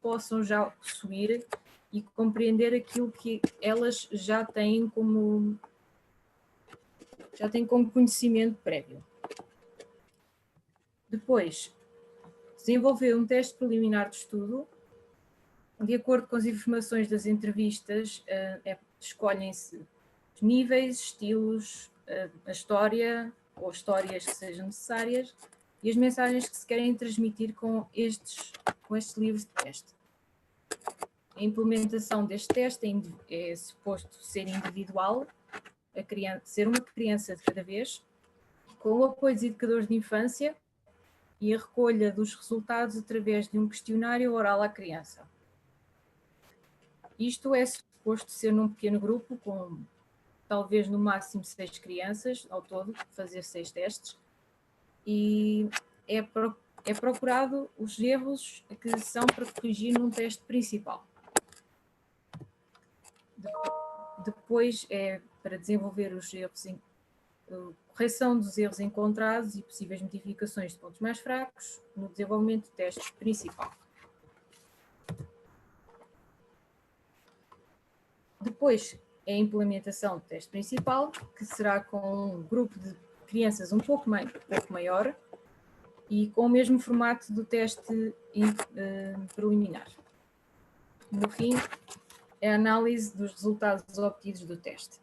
possam já possuir e compreender aquilo que elas já têm como conhecimento prévio. Depois, desenvolver um teste preliminar de estudo. De acordo com as informações das entrevistas, escolhem-se os níveis, estilos, a história ou histórias que sejam necessárias e as mensagens que se querem transmitir com estes livros de teste. A implementação deste teste é suposto ser individual, ser uma criança de cada vez, com o apoio dos educadores de infância e a recolha dos resultados através de um questionário oral à criança. Isto é suposto ser num pequeno grupo, com talvez no máximo 6 crianças ao todo, fazer 6 testes, e é procurado os erros que são para corrigir num teste principal. Depois é para desenvolver os erros, correção dos erros encontrados e possíveis modificações de pontos mais fracos no desenvolvimento do teste principal. Depois é a implementação do teste principal, que será com um grupo de crianças um pouco maior e com o mesmo formato do teste preliminar. No fim, é a análise dos resultados obtidos do teste.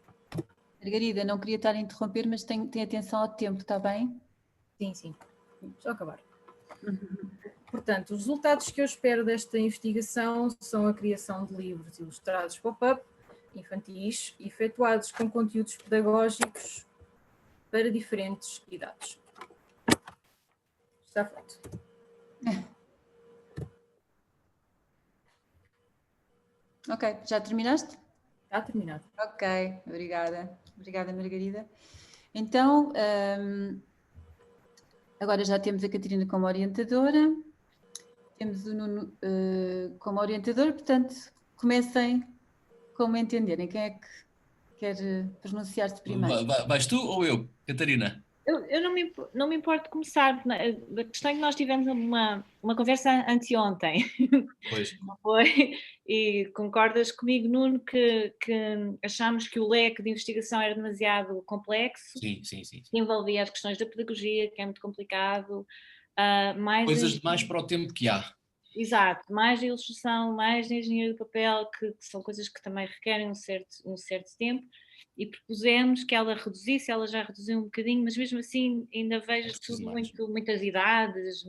Margarida, não queria estar a interromper, mas tem atenção ao tempo, está bem? Sim. Só acabar. Portanto, os resultados que eu espero desta investigação são a criação de livros ilustrados pop-up, infantis, efetuados com conteúdos pedagógicos para diferentes idades. Está feito. Ok, já terminaste? Está terminado. Ok, obrigada. Obrigada, Margarida. Então, agora já temos a Catarina como orientadora, temos o Nuno como orientador, portanto, comecem como entenderem. Quem é que quer pronunciar-se primeiro? Vais tu ou eu, Catarina? Eu não me importo de começar. A questão é que nós tivemos uma conversa anteontem. Pois. Não foi? E concordas comigo, Nuno, que achámos que o leque de investigação era demasiado complexo? Sim. Que envolvia as questões da pedagogia, que é muito complicado. Coisas demais para o tempo que há. Exato, mais de ilustração, mais de engenharia do papel, que são coisas que também requerem um certo tempo, e propusemos que ela reduzisse, ela já reduziu um bocadinho, mas mesmo assim ainda vejo tudo muitas idades,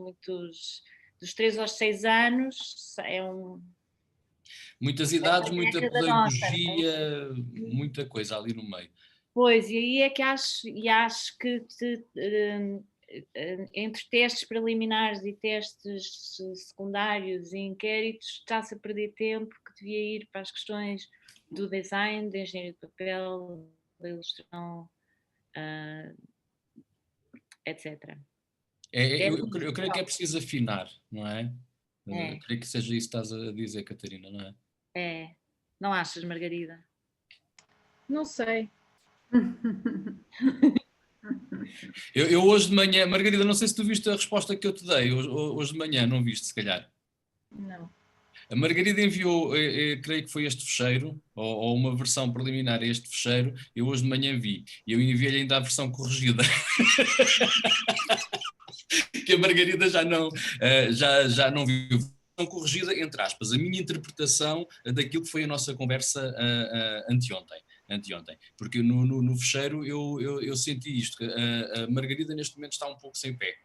dos 3 aos 6 anos, muitas idades, muita pedagogia, muita coisa ali no meio. Pois, e aí é que acho que entre testes preliminares e testes secundários e inquéritos está-se a perder tempo que devia ir para as questões do design, da engenharia de papel, da ilustração, etc. Eu creio que é preciso afinar, não é? É. Eu creio que seja isso que estás a dizer, Catarina, não é? É. Não achas, Margarida? Não sei. Eu hoje de manhã, Margarida, não sei se tu viste a resposta que eu te dei hoje de manhã, não viste, se calhar? Não. A Margarida enviou, creio que foi este fecheiro, ou uma versão preliminar a este fecheiro, eu hoje de manhã vi, e eu enviei-lhe ainda a versão corrigida. Que a Margarida já não viu. Versão corrigida, entre aspas, a minha interpretação daquilo que foi a nossa conversa anteontem. Porque no fecheiro eu senti isto, que a Margarida neste momento está um pouco sem pé.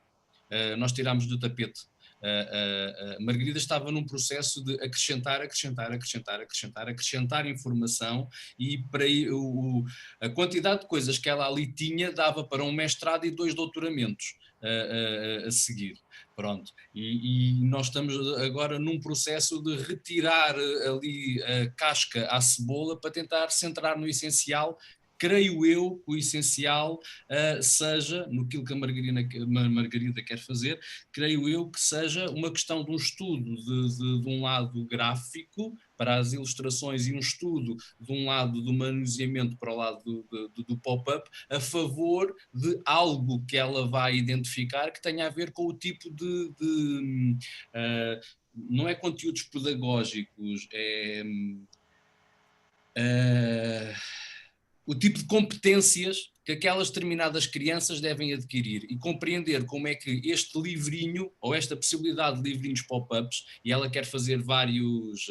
Nós tirámos do tapete. A Margarida estava num processo de acrescentar informação, e para a quantidade de coisas que ela ali tinha dava para um mestrado e 2 doutoramentos a seguir. Pronto. E nós estamos agora num processo de retirar ali a casca à cebola para tentar centrar no essencial. Creio eu que o essencial seja, no que a Margarida quer fazer, creio eu que seja uma questão de um estudo de um lado gráfico para as ilustrações e um estudo de um lado do manuseamento para o lado do pop-up, a favor de algo que ela vai identificar que tenha a ver com o tipo não é conteúdos pedagógicos, o tipo de competências que aquelas determinadas crianças devem adquirir e compreender como é que este livrinho, ou esta possibilidade de livrinhos pop-ups, e ela quer fazer várias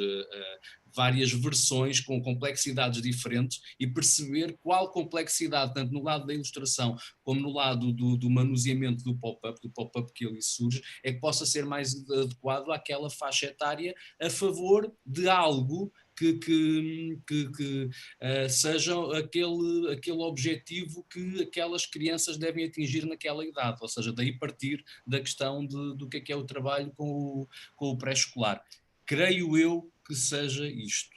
versões com complexidades diferentes, e perceber qual complexidade, tanto no lado da ilustração como no lado do manuseamento do pop-up que ali surge, é que possa ser mais adequado àquela faixa etária a favor de algo que seja aquele objetivo que aquelas crianças devem atingir naquela idade, ou seja, daí partir da questão do que é o trabalho com o pré-escolar. Creio eu que seja isto.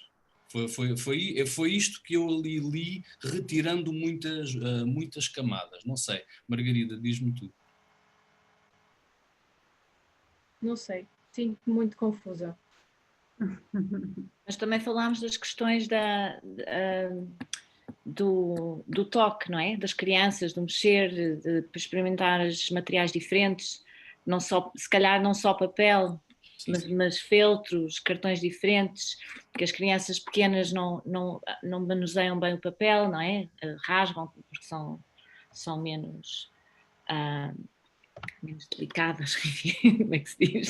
Foi isto que eu ali li, retirando muitas camadas. Não sei, Margarida, diz-me tu. Não sei, sinto muito confusa. Mas também falámos das questões do toque, não é? Das crianças, do mexer, de experimentar os materiais diferentes, não só, se calhar não só papel, mas feltros, cartões diferentes, que as crianças pequenas não manuseiam bem o papel, não é? Rasgam porque são menos delicadas, como é que se diz?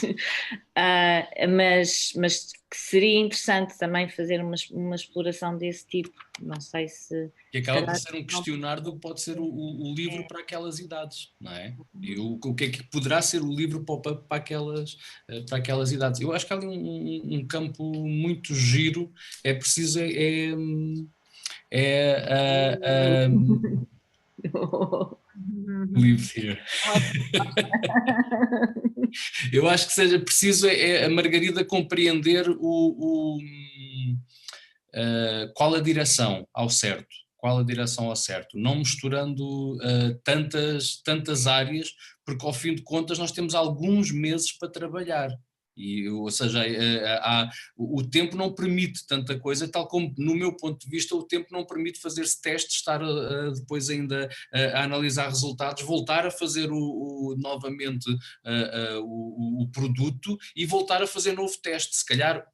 Mas que seria interessante também fazer uma exploração desse tipo, não sei se... Que acaba por ser um questionário do que pode ser o livro para aquelas idades, não é? E o que é que poderá ser o livro pop-up para aquelas idades. Eu acho que há ali um campo muito giro, é preciso... Live here. Eu acho que seja preciso a Margarida compreender qual a direção ao certo, não misturando tantas áreas, porque ao fim de contas nós temos alguns meses para trabalhar. Ou seja, o tempo não permite tanta coisa, tal como no meu ponto de vista o tempo não permite fazer-se testes, estar depois ainda a analisar resultados, voltar a fazer novamente o produto e voltar a fazer novo teste. Se calhar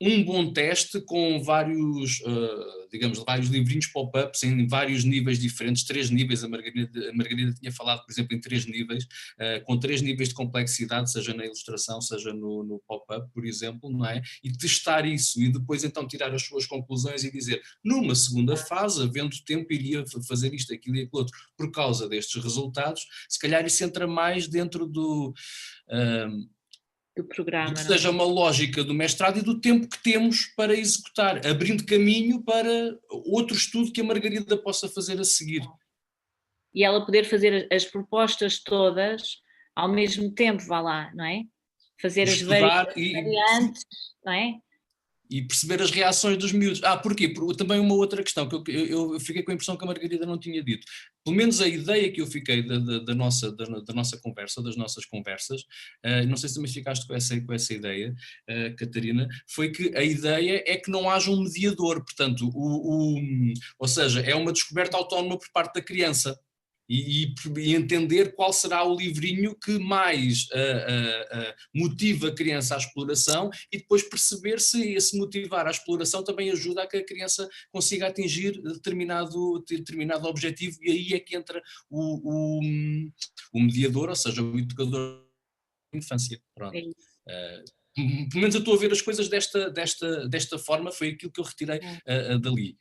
um bom teste com vários livrinhos pop-ups em vários níveis diferentes, 3 níveis, a Margarida tinha falado, por exemplo, em 3 níveis, com 3 níveis de complexidade, seja na ilustração, seja no pop-up, por exemplo, não é? E testar isso e depois então tirar as suas conclusões e dizer, numa segunda fase, havendo tempo, iria fazer isto, aquilo e aquilo outro, por causa destes resultados. Se calhar isso entra mais dentro do programa, que seja uma lógica do mestrado e do tempo que temos para executar, abrindo caminho para outro estudo que a Margarida possa fazer a seguir. E ela poder fazer as propostas todas ao mesmo tempo, vá lá, não é? Fazer as variantes, não é? E perceber as reações dos miúdos. Porquê? Porque também uma outra questão, que eu fiquei com a impressão que a Margarida não tinha dito. Pelo menos a ideia que eu fiquei da nossa conversa, das nossas conversas, não sei se também ficaste com essa ideia, Catarina, foi que a ideia é que não haja um mediador, portanto, ou seja, é uma descoberta autónoma por parte da criança. E entender qual será o livrinho que mais motiva a criança à exploração e depois perceber se esse motivar à exploração também ajuda a que a criança consiga atingir determinado objetivo, e aí é que entra o mediador, ou seja, o educador da infância. Pronto. Pelo menos eu estou a ver as coisas desta forma, foi aquilo que eu retirei dali.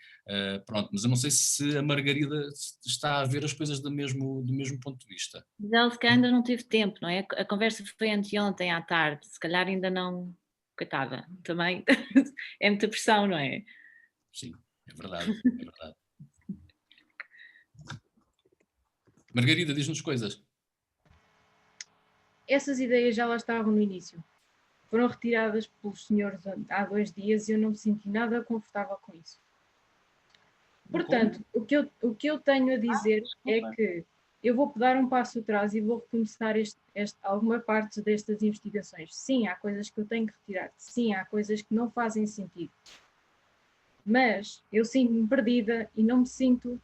Pronto, mas eu não sei se a Margarida está a ver as coisas do mesmo ponto de vista. Mas ela se calhar ainda não teve tempo, não é? A conversa foi anteontem à tarde, se calhar ainda não... Coitada, também é muita pressão, não é? Sim, é verdade. Margarida, diz-nos coisas. Essas ideias já lá estavam no início. Foram retiradas pelos senhores há 2 dias e eu não me senti nada confortável com isso. Portanto, o que eu tenho a dizer é que eu vou dar um passo atrás e vou recomeçar alguma parte destas investigações. Sim, há coisas que eu tenho que retirar. Sim, há coisas que não fazem sentido. Mas eu sinto-me perdida e não me sinto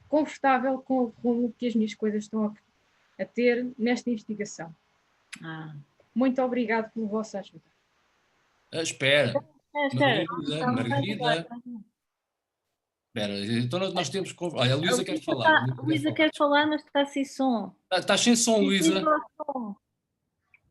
confortável com o rumo que as minhas coisas estão a ter nesta investigação. Muito obrigado pela vossa ajuda. Espera, Espera, Margarida. Espera, então nós temos que... Olha, a Luísa quer falar. A Luísa quer falar, mas está sem som. Estás sem som, Luísa.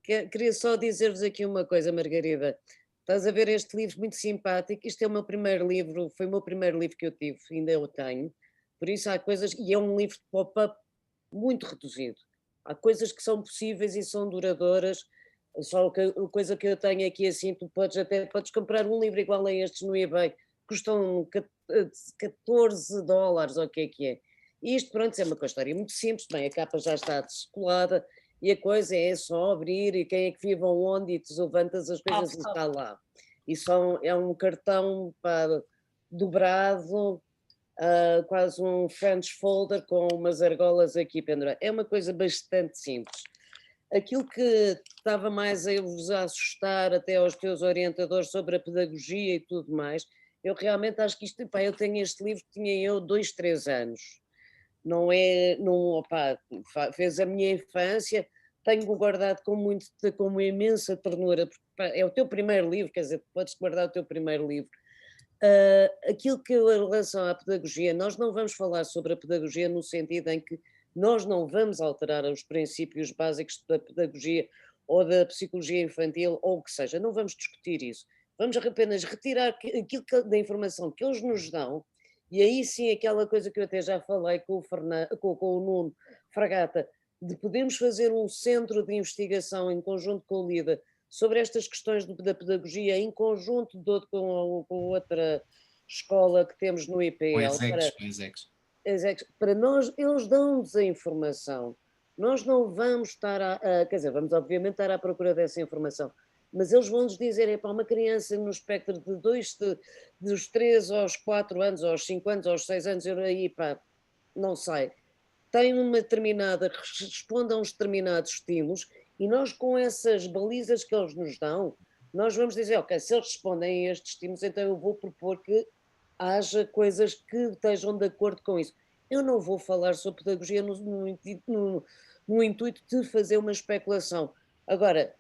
Queria só dizer-vos aqui uma coisa, Margarida. Estás a ver este livro muito simpático? Isto é o meu primeiro livro, foi o meu primeiro livro que eu tive, ainda eu tenho. Por isso há coisas, e é um livro de pop-up muito reduzido. Há coisas que são possíveis e são duradouras. Só a coisa que eu tenho aqui assim, tu podes comprar um livro igual a estes no eBay, custam $14, ou o que é. E isto, pronto, é uma história muito simples, bem, a capa já está descolada, e a coisa é só abrir e quem é que vive onde e tu levantas as coisas e está lá. E é um cartão dobrado, quase um French folder com umas argolas aqui penduradas. É uma coisa bastante simples. Aquilo que estava mais a vos assustar até aos teus orientadores sobre a pedagogia e tudo mais, eu realmente acho que isto, eu tenho este livro que tinha eu 2, 3 anos. Não é, fez a minha infância, tenho guardado com uma imensa ternura, porque é o teu primeiro livro, quer dizer, podes guardar o teu primeiro livro. Aquilo que em relação à pedagogia, nós não vamos falar sobre a pedagogia no sentido em que nós não vamos alterar os princípios básicos da pedagogia ou da psicologia infantil ou o que seja, não vamos discutir isso. Vamos apenas retirar aquilo da informação que eles nos dão. E aí sim, aquela coisa que eu até já falei com o Nuno Fragata, de podermos fazer um centro de investigação em conjunto com o LIDA sobre estas questões da pedagogia, em conjunto com outra escola que temos no IPL. Para nós, eles dão-nos a informação. Nós não vamos estar quer dizer, vamos obviamente estar à procura dessa informação, mas eles vão-nos dizer, uma criança no espectro dos 3 aos 4 anos, aos 5 anos, aos 6 anos, não sei, tem uma determinada, responde a uns determinados estímulos, e nós com essas balizas que eles nos dão, nós vamos dizer, ok, se eles respondem a estes estímulos, então eu vou propor que haja coisas que estejam de acordo com isso. Eu não vou falar sobre pedagogia no intuito de fazer uma especulação. Agora,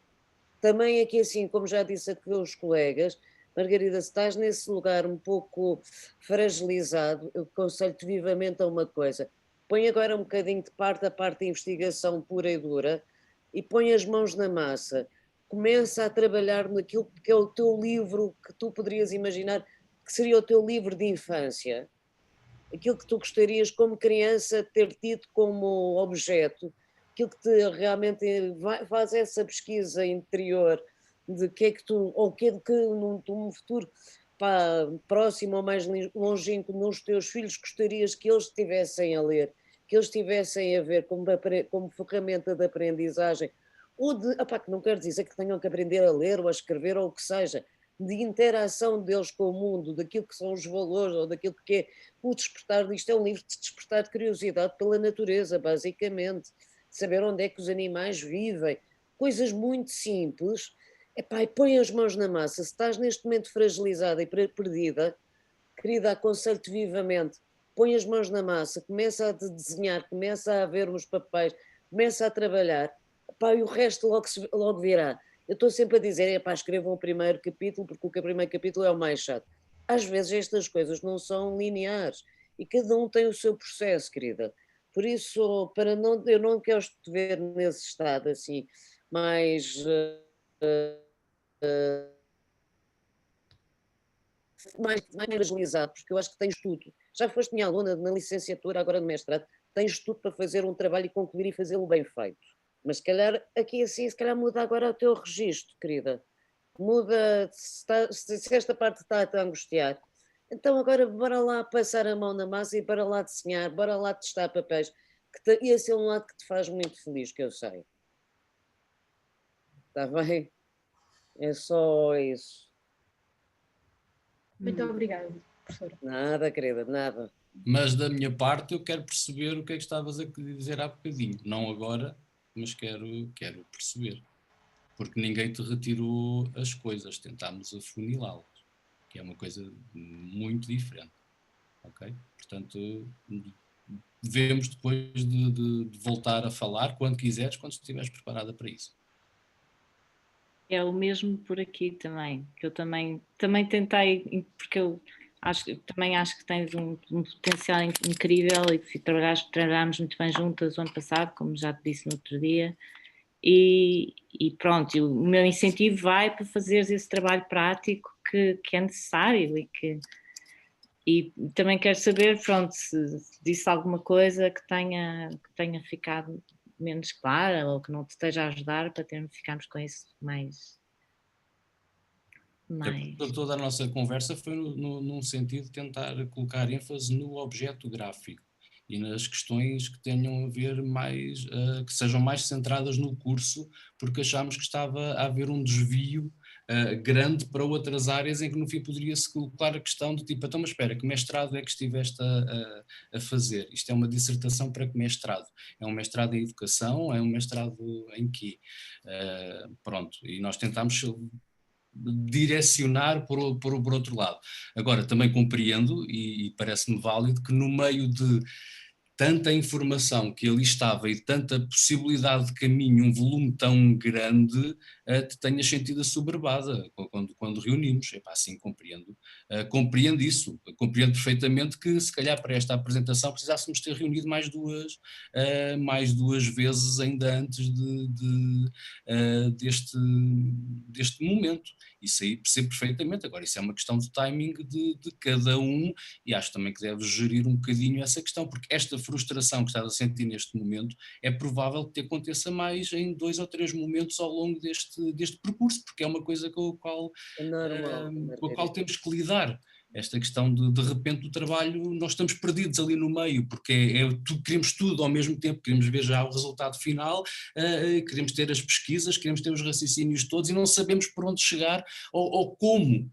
também aqui assim, como já disse aqui aos colegas, Margarida, se estás nesse lugar um pouco fragilizado, eu aconselho-te vivamente a uma coisa. Põe agora um bocadinho de parte a parte de investigação pura e dura e põe as mãos na massa. Começa a trabalhar naquilo que é o teu livro que tu poderias imaginar que seria o teu livro de infância. Aquilo que tu gostarias como criança ter tido como objeto, aquilo que te realmente faz essa pesquisa interior de que é que tu, ou que é que num futuro próximo ou mais longínquo nos teus filhos gostarias que eles estivessem a ler, que eles estivessem a ver como ferramenta de aprendizagem, ou que não quero dizer que tenham que aprender a ler ou a escrever ou o que seja, de interação deles com o mundo, daquilo que são os valores ou daquilo que é o despertar. Isto é um livro de despertar de curiosidade pela natureza, basicamente, saber onde é que os animais vivem, coisas muito simples. E põe as mãos na massa. Se estás neste momento fragilizada e perdida, querida, aconselho-te vivamente, põe as mãos na massa, começa a desenhar, começa a ver os papéis, começa a trabalhar, e o resto logo virá. Eu estou sempre a dizer, escrevam o primeiro capítulo, porque o primeiro capítulo é o mais chato. Às vezes estas coisas não são lineares e cada um tem o seu processo, querida. Por isso, eu não quero te ver nesse estado assim, mais fragilizado, porque eu acho que tens tudo. Já foste minha aluna na licenciatura, agora no mestrado, tens tudo para fazer um trabalho e concluir e fazê-lo bem feito. Mas se calhar, aqui assim, se calhar muda agora o teu registro, querida. Muda, se esta parte está a te angustiar. Então agora bora lá passar a mão na massa e bora lá desenhar, bora lá testar papéis. E esse é um lado que te faz muito feliz, que eu sei. Está bem? É só isso. Muito obrigada, professora. Nada, querida, nada. Mas da minha parte eu quero perceber o que é que estavas a dizer há bocadinho. Não agora, mas quero perceber. Porque ninguém te retirou as coisas, tentámos afunilá-las, que é uma coisa muito diferente. Ok? Portanto, devemos depois de voltar a falar, quando quiseres, quando estiveres preparada para isso. É o mesmo por aqui também, que eu também tentei, porque eu também acho que tens um potencial incrível e trabalhámos muito bem juntas o ano passado, como já te disse no outro dia, e pronto, o meu incentivo vai para fazeres esse trabalho prático que é necessário e também quero saber, pronto, se disse alguma coisa que tenha ficado menos clara ou que não te esteja a ajudar para ficarmos com isso mais... Toda a nossa conversa foi num sentido de tentar colocar ênfase no objeto gráfico e nas questões que tenham a ver mais, que sejam mais centradas no curso, porque achámos que estava a haver um desvio grande para outras áreas em que no fim poderia-se colocar a questão do tipo, então mas espera, que mestrado é que estiveste a fazer? Isto é uma dissertação para que mestrado? É um mestrado em educação? É um mestrado em quê? Pronto, e nós tentámos direcionar por outro lado. Agora, também compreendo e parece-me válido que no meio de tanta informação que ali estava e tanta possibilidade de caminho, um volume tão grande, te tenhas sentido assoberbada quando reunimos. Epá, sim, compreendo. Compreendo isso. Compreendo perfeitamente que se calhar para esta apresentação precisássemos ter reunido mais duas vezes ainda antes deste momento. Isso aí percebo perfeitamente. Agora, isso é uma questão de timing de cada um e acho também que deve gerir um bocadinho essa questão, porque esta frustração que estás a sentir neste momento é provável que te aconteça mais em 2 ou 3 momentos ao longo deste percurso, porque é uma coisa com a qual temos que lidar. Esta questão de repente do trabalho, nós estamos perdidos ali no meio, porque queremos tudo ao mesmo tempo, queremos ver já o resultado final, queremos ter as pesquisas, queremos ter os raciocínios todos e não sabemos por onde chegar ou como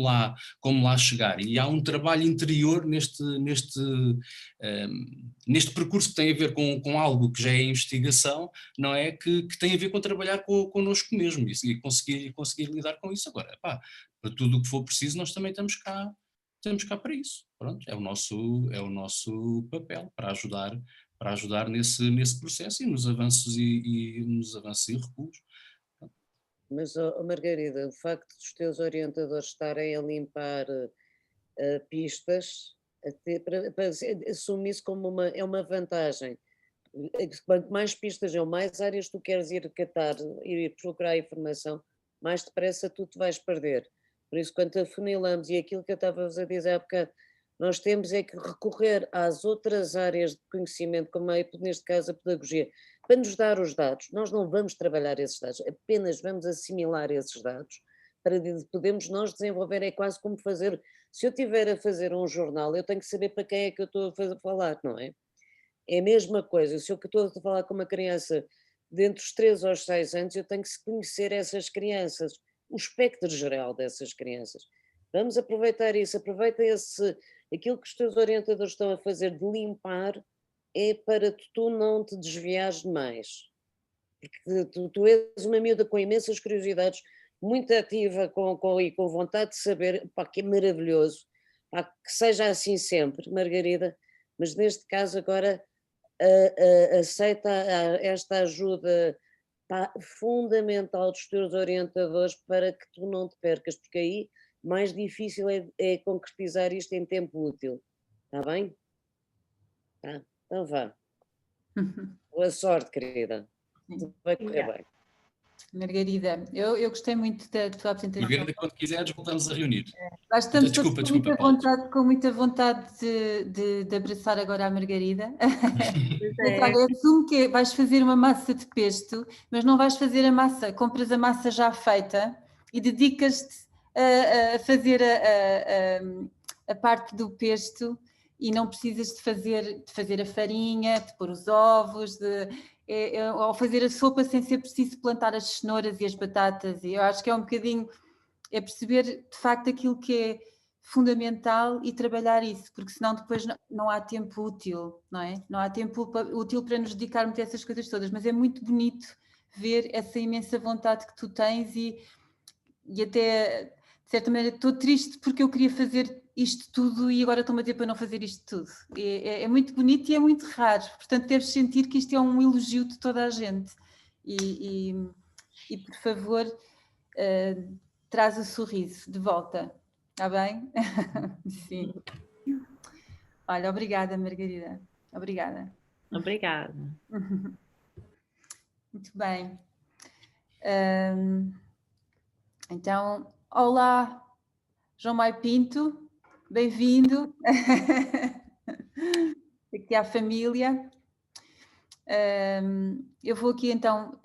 lá chegar. E há um trabalho interior neste percurso que tem a ver com algo que já é investigação, não é? Que tem a ver com trabalhar connosco mesmo e conseguir lidar com isso. Agora, pá, para tudo o que for preciso, nós também estamos cá para isso. Pronto, é o nosso papel para ajudar nesse processo e nos avanços e recuos. Mas, Margarida, o facto dos teus orientadores estarem a limpar pistas, para assumir isso como uma vantagem. Quanto mais pistas ou mais áreas tu queres ir catar, ir procurar informação, mais depressa tu te vais perder. Por isso, quando afunilamos, e aquilo que eu estava a dizer há bocado, nós temos é que recorrer às outras áreas de conhecimento, como neste caso a pedagogia, para nos dar os dados. Nós não vamos trabalhar esses dados, apenas vamos assimilar esses dados para podermos nós desenvolver. É quase como fazer, se eu estiver a fazer um jornal, eu tenho que saber para quem é que eu estou a falar, não é? É a mesma coisa, se eu estou a falar com uma criança de entre os 3 aos 6 anos, eu tenho que conhecer essas crianças, o espectro geral dessas crianças. Vamos aproveitar isso, aproveita aquilo que os teus orientadores estão a fazer de limpar, é para tu não te desviares demais. Porque tu és uma miúda com imensas curiosidades, muito ativa e com vontade de saber, pá, que é maravilhoso, pá, que seja assim sempre, Margarida, mas neste caso agora aceita esta ajuda, pá, fundamental dos teus orientadores para que tu não te percas, porque aí mais difícil é concretizar isto em tempo útil. Está bem? Tá, então vá. Boa sorte, querida. Tudo vai correr bem. Margarida, eu gostei muito da tua apresentação. Margarida, quando quiseres, voltamos a reunir. Nós estamos Desculpa, com muita vontade de abraçar agora a Margarida. Assumo que vais fazer uma massa de pesto, mas não vais fazer a massa, compras a massa já feita e dedicas-te a fazer a parte do pesto e não precisas de fazer a farinha, de pôr os ovos, ou fazer a sopa sem ser preciso plantar as cenouras e as batatas. E eu acho que é um bocadinho, é perceber de facto aquilo que é fundamental e trabalhar isso, porque senão depois não há tempo útil, não é? Não há tempo útil para nos dedicarmos a essas coisas todas, mas é muito bonito ver essa imensa vontade que tu tens e até, de certa maneira, estou triste porque eu queria fazer isto tudo e agora estou-me a dizer para não fazer isto tudo. É muito bonito e é muito raro, portanto deves sentir que isto é um elogio de toda a gente. e, por favor, traz o sorriso de volta, está bem? Sim. Olha, obrigada, Margarida. Obrigada. Obrigada. Muito bem. Então, olá, João Maio Pinto, bem-vindo aqui à família. Eu vou aqui então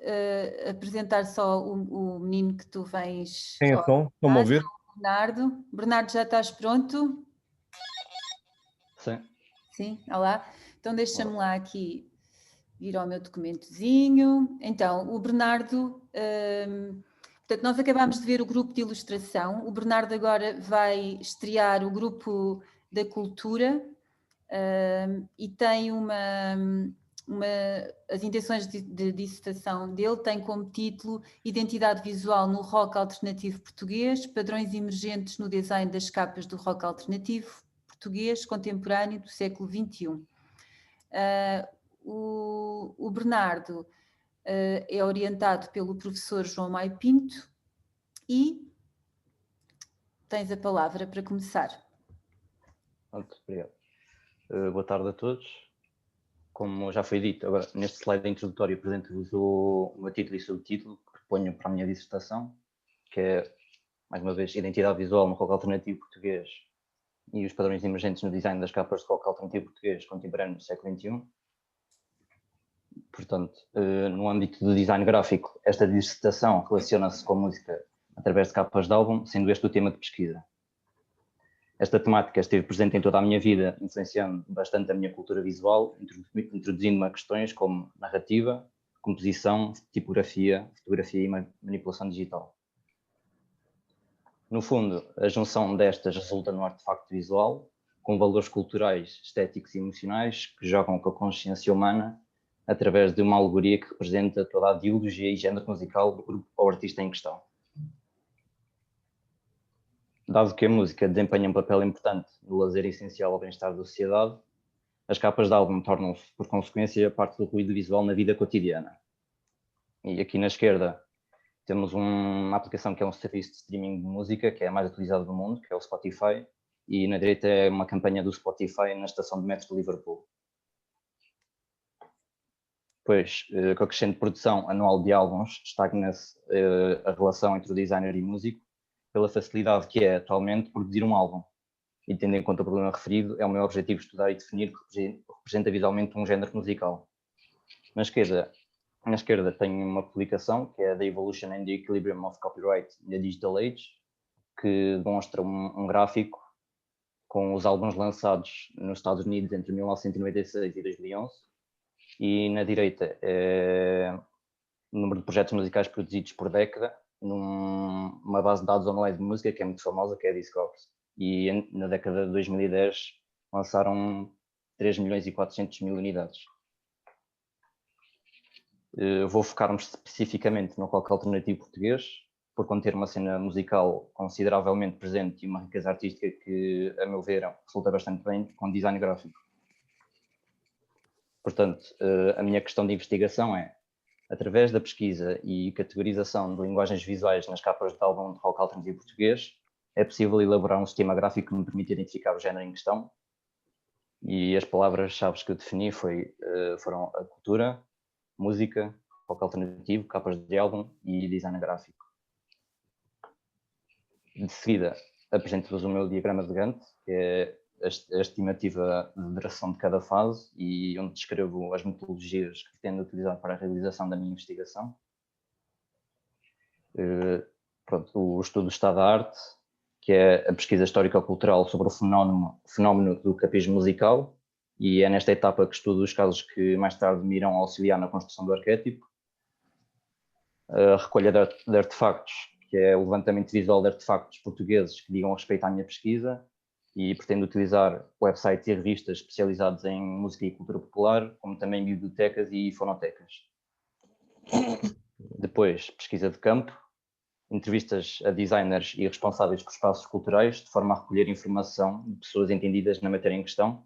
apresentar só o menino que tu vens. Tem som? Estão-me a ouvir? Bernardo. Bernardo, já estás pronto? Sim. Sim, olá. Então deixa-me lá aqui vir ao meu documentozinho. Então, o Bernardo, portanto, nós acabámos de ver o grupo de ilustração. O Bernardo agora vai estrear o grupo da cultura e tem as intenções de dissertação dele têm como título Identidade Visual no Rock Alternativo Português, padrões emergentes no design das capas do rock alternativo português contemporâneo do século XXI. O Bernardo é orientado pelo professor João Maio Pinto e tens a palavra para começar. Pronto, obrigado. Boa tarde a todos. Como já foi dito, agora neste slide introdutório apresento-vos o meu título e subtítulo que proponho para a minha dissertação, que é, mais uma vez, Identidade Visual no Rock Alternativo Português e os padrões emergentes no design das capas de rock alternativo português contemporâneo do século XXI. Portanto, no âmbito do design gráfico, esta dissertação relaciona-se com a música através de capas de álbum, sendo este o tema de pesquisa. Esta temática esteve presente em toda a minha vida, influenciando bastante a minha cultura visual, introduzindo-me a questões como narrativa, composição, tipografia, fotografia e manipulação digital. No fundo, a junção destas resulta num artefacto visual, com valores culturais, estéticos e emocionais que jogam com a consciência humana através de uma alegoria que representa toda a ideologia e género musical do grupo ou artista em questão. Dado que a música desempenha um papel importante no lazer essencial ao bem-estar da sociedade, as capas de álbum tornam-se, por consequência, parte do ruído visual na vida cotidiana. E aqui na esquerda temos uma aplicação que é um serviço de streaming de música, que é a mais utilizada do mundo, que é o Spotify, e na direita é uma campanha do Spotify na estação de metro de Liverpool. Pois, com a crescente produção anual de álbuns, estagna-se a relação entre o designer e músico, pela facilidade que é atualmente produzir um álbum. E tendo em conta o problema referido, é o meu objetivo estudar e definir o que representa visualmente um género musical. Na esquerda tenho uma publicação que é The Evolution and the Equilibrium of Copyright in the Digital Age, que demonstra um gráfico com os álbuns lançados nos Estados Unidos entre 1996 e 2011. E na direita é o número de projetos musicais produzidos por década, numa base de dados online de música que é muito famosa, que é a Discogs. E na década de 2010 lançaram 3.400.000 unidades. Vou focar-me especificamente no rock alternativo português, por conter uma cena musical consideravelmente presente e uma riqueza artística que, a meu ver, resulta bastante bem com design gráfico. Portanto, a minha questão de investigação é, através da pesquisa e categorização de linguagens visuais nas capas de álbum de rock alternativo português, é possível elaborar um sistema gráfico que me permite identificar o género em questão. E as palavras-chave que eu defini foram a cultura, música, rock alternativo, capas de álbum e design gráfico. De seguida, apresento-vos o meu diagrama de Gantt, que é a estimativa de duração de cada fase e onde descrevo as metodologias que pretendo utilizar para a realização da minha investigação. O estudo do estado da arte, que é a pesquisa histórico-cultural sobre o fenómeno do capismo musical, e é nesta etapa que estudo os casos que mais tarde me irão auxiliar na construção do arquétipo. A recolha de artefactos, que é o levantamento visual de artefactos portugueses que digam respeito à minha pesquisa, e pretendo utilizar websites e revistas especializados em música e cultura popular, como também bibliotecas e fonotecas. Depois, pesquisa de campo, entrevistas a designers e responsáveis por espaços culturais, de forma a recolher informação de pessoas entendidas na matéria em questão.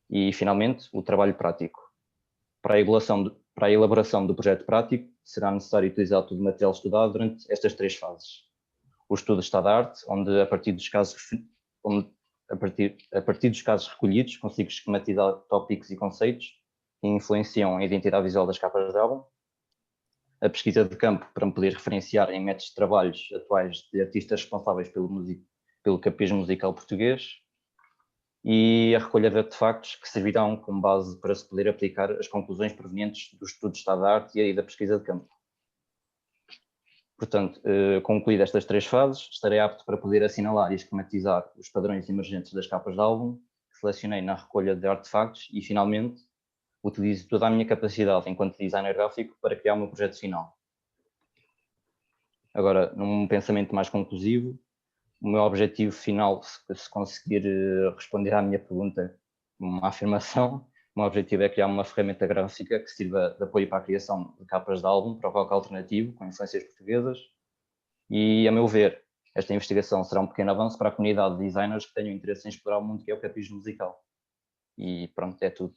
E, finalmente, o trabalho prático. Para a elaboração do projeto prático, será necessário utilizar todo o material estudado durante estas 3 fases. O estudo de estado da arte, onde a partir dos casos recolhidos consigo esquematizar tópicos e conceitos que influenciam a identidade visual das capas de álbum. A pesquisa de campo, para me poder referenciar em métodos de trabalhos atuais de artistas responsáveis pelo capismo musical português. E a recolha de artefactos que servirão como base para se poder aplicar as conclusões provenientes do estudo de estado da arte e da pesquisa de campo. Portanto, concluídas estas 3 fases, estarei apto para poder assinalar e esquematizar os padrões emergentes das capas de álbum que selecionei na recolha de artefactos e, finalmente, utilizo toda a minha capacidade enquanto designer gráfico para criar o meu projeto final. Agora, num pensamento mais conclusivo, o meu objetivo final, se conseguir responder à minha pergunta, uma afirmação, o meu objetivo é criar uma ferramenta gráfica que sirva de apoio para a criação de capas de álbum para o rock alternativo, com influências portuguesas, e, a meu ver, esta investigação será um pequeno avanço para a comunidade de designers que tenham interesse em explorar o mundo que é o capismo musical. E pronto, é tudo.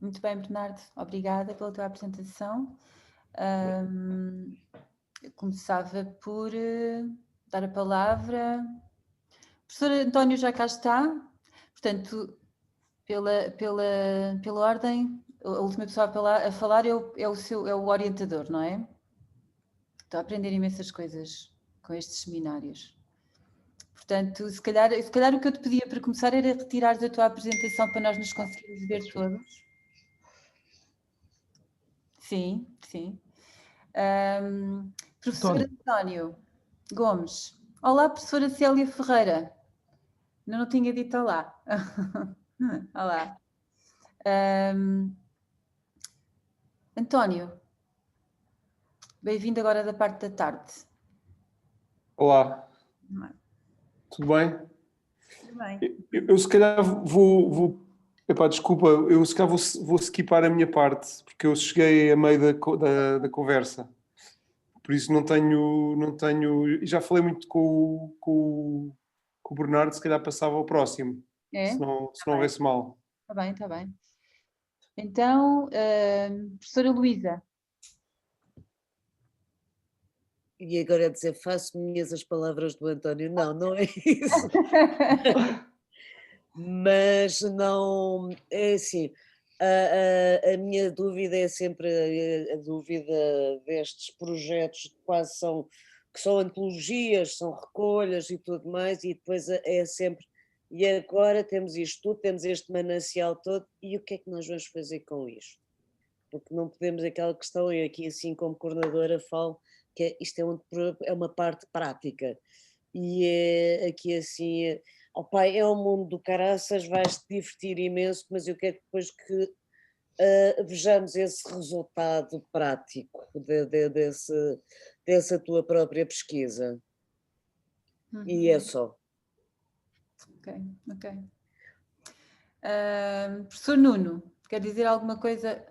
Muito bem, Bernardo, obrigada pela tua apresentação. Começava por dar a palavra. O professor António já cá está, portanto, pela ordem, a última pessoa a falar é o orientador, não é? Estou a aprender imensas coisas com estes seminários. Portanto, se calhar o que eu te pedia para começar era retirares a tua apresentação para nós nos conseguirmos ver todos. Sim, sim. Professor António Gomes. Olá, professora Célia Ferreira. Não tinha dito olá. Olá. António, bem-vindo agora da parte da tarde. Olá. Tudo bem? Tudo bem. Eu se calhar vou desculpa, eu se calhar vou skipar a minha parte, porque eu cheguei a meio da conversa. Por isso não tenho. Já falei muito com o Bernardo, se calhar passava ao próximo. Se não houvesse mal. Está bem, está bem. Então, professora Luísa. E agora é dizer, faço minhas as palavras do António. Não é isso. Mas não, é assim, a minha dúvida é sempre a dúvida destes projetos que são antologias, são recolhas e tudo mais, e depois é sempre, e agora temos isto tudo, temos este manancial todo, e o que é que nós vamos fazer com isto? Porque não podemos, aquela questão, eu aqui assim como coordenadora falo, que isto é uma parte prática, e é aqui assim, pai, é um mundo do caraças, vais-te divertir imenso, mas eu quero depois que vejamos esse resultado prático dessa tua própria pesquisa. E é só. Ok. Professor Nuno, quer dizer alguma coisa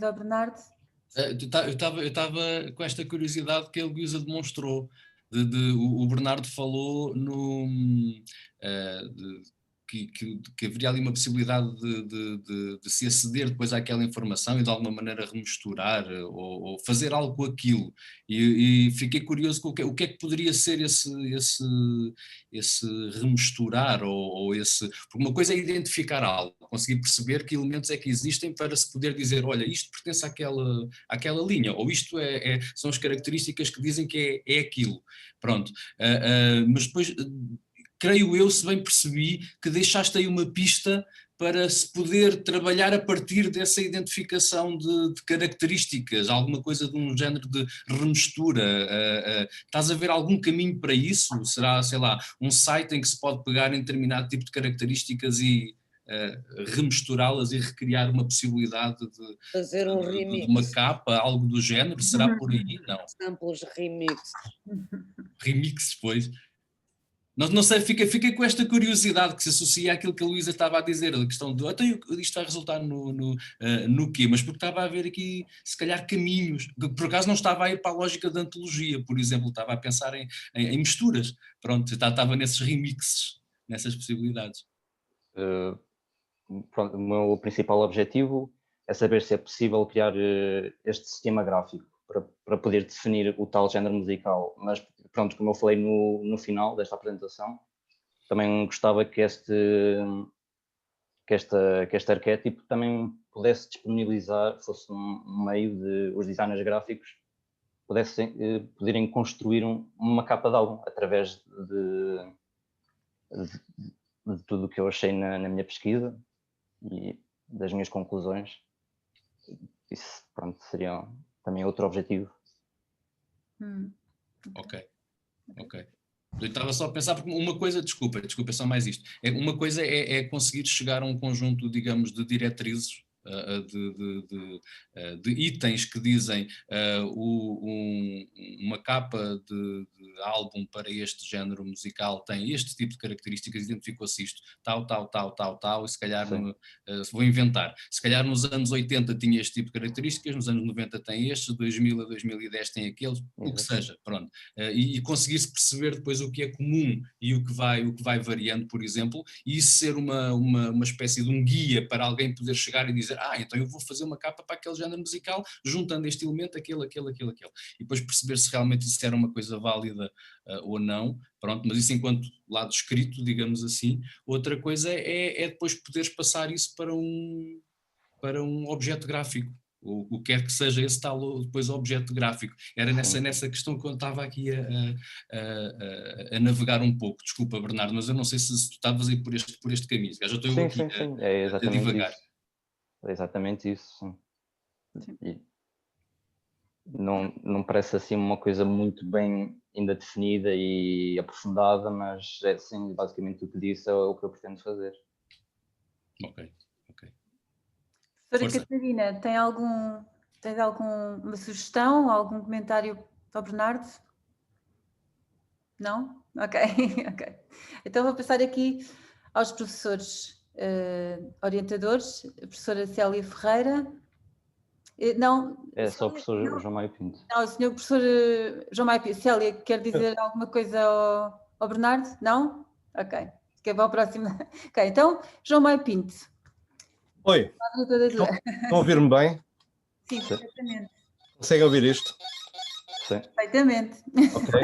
ao Bernardo? Eu estava com esta curiosidade que a Luísa demonstrou. O Bernardo falou que haveria ali uma possibilidade de se aceder depois àquela informação e de alguma maneira remisturar ou fazer algo com aquilo. E fiquei curioso com o que é que poderia ser esse remisturar ou esse... Porque uma coisa é identificar algo, conseguir perceber que elementos é que existem para se poder dizer, olha, isto pertence àquela linha, ou isto são as características que dizem que é aquilo. Pronto. Mas depois... creio eu, se bem percebi, que deixaste aí uma pista para se poder trabalhar a partir dessa identificação de características, alguma coisa de um género de remistura. Estás a ver algum caminho para isso? Será, sei lá, um site em que se pode pegar em determinado tipo de características e remisturá-las e recriar uma possibilidade de fazer um remix. De uma capa, algo do género? Será por aí? Não. Samples remix. Remix, pois. Não sei, fiquei com esta curiosidade que se associa àquilo que a Luísa estava a dizer, a questão de isto vai resultar no quê? Mas porque estava a haver aqui, se calhar, caminhos. Por acaso não estava a ir para a lógica da antologia, por exemplo, estava a pensar em misturas. Pronto, estava nesses remixes, nessas possibilidades. pronto, o meu principal objetivo é saber se é possível criar este sistema gráfico para poder definir o tal género musical. Mas, pronto, como eu falei no final desta apresentação, também gostava que este arquétipo também pudesse disponibilizar, fosse um meio de os designers gráficos poderem construir uma capa de álbum através de tudo o que eu achei na minha pesquisa e das minhas conclusões. Isso, pronto, seria também outro objetivo. Ok. Eu estava só a pensar, porque uma coisa, desculpa, é só mais isto. Uma coisa é conseguir chegar a um conjunto, digamos, de diretrizes, de itens que dizem uma capa de álbum para este género musical tem este tipo de características, identificou-se isto, tal, e se calhar, vou inventar, se calhar nos anos 80 tinha este tipo de características, nos anos 90 tem estes, 2000 a 2010 tem aqueles, o que seja, pronto. E conseguir-se perceber depois o que é comum e o que vai variando, por exemplo, e isso ser uma espécie de um guia para alguém poder chegar e dizer, então eu vou fazer uma capa para aquele género musical, juntando este elemento, aquele. E depois perceber se realmente isso era uma coisa válida ou não, pronto, mas isso enquanto lado escrito, digamos assim. Outra coisa é depois poderes passar isso para um objeto gráfico, ou o que quer que seja esse tal depois objeto gráfico. Era nessa questão que eu estava aqui a navegar um pouco. Desculpa, Bernardo, mas eu não sei se tu estavas aí por este caminho. Já estou aqui É a divagar. isso. É exatamente isso, sim. E não parece assim uma coisa muito bem ainda definida e aprofundada, mas é sim, basicamente o que disse é o que eu pretendo fazer. Ok. Professora Catarina, tens alguma sugestão, algum comentário para o Bernardo? Não? Ok. Então vou passar aqui aos professores orientadores, a professora Célia Ferreira. Não. É só o professor João Maio Pinto. Não, o senhor professor João Maio Pinto. Célia, quer dizer alguma coisa ao Bernardo? Não? Ok. Fica para a próxima. Ok, então, João Maio Pinto. Oi. Estão a ouvir-me bem? Sim, perfeitamente. Conseguem ouvir isto? Sim. Perfeitamente. Ok.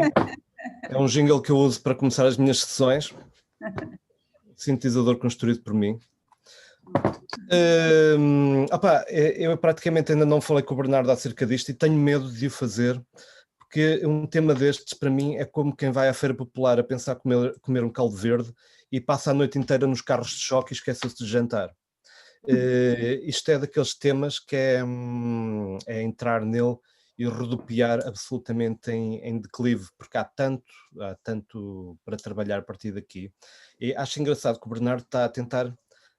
É um jingle que eu uso para começar as minhas sessões. Sintetizador construído por mim. Eu praticamente ainda não falei com o Bernardo acerca disto e tenho medo de o fazer, porque um tema destes para mim é como quem vai à feira popular a pensar comer um caldo verde e passa a noite inteira nos carros de choque e esquece-se de jantar. Isto é daqueles temas que é entrar nele e rodopiar absolutamente em declive, porque há tanto para trabalhar a partir daqui. E acho engraçado que o Bernardo está a tentar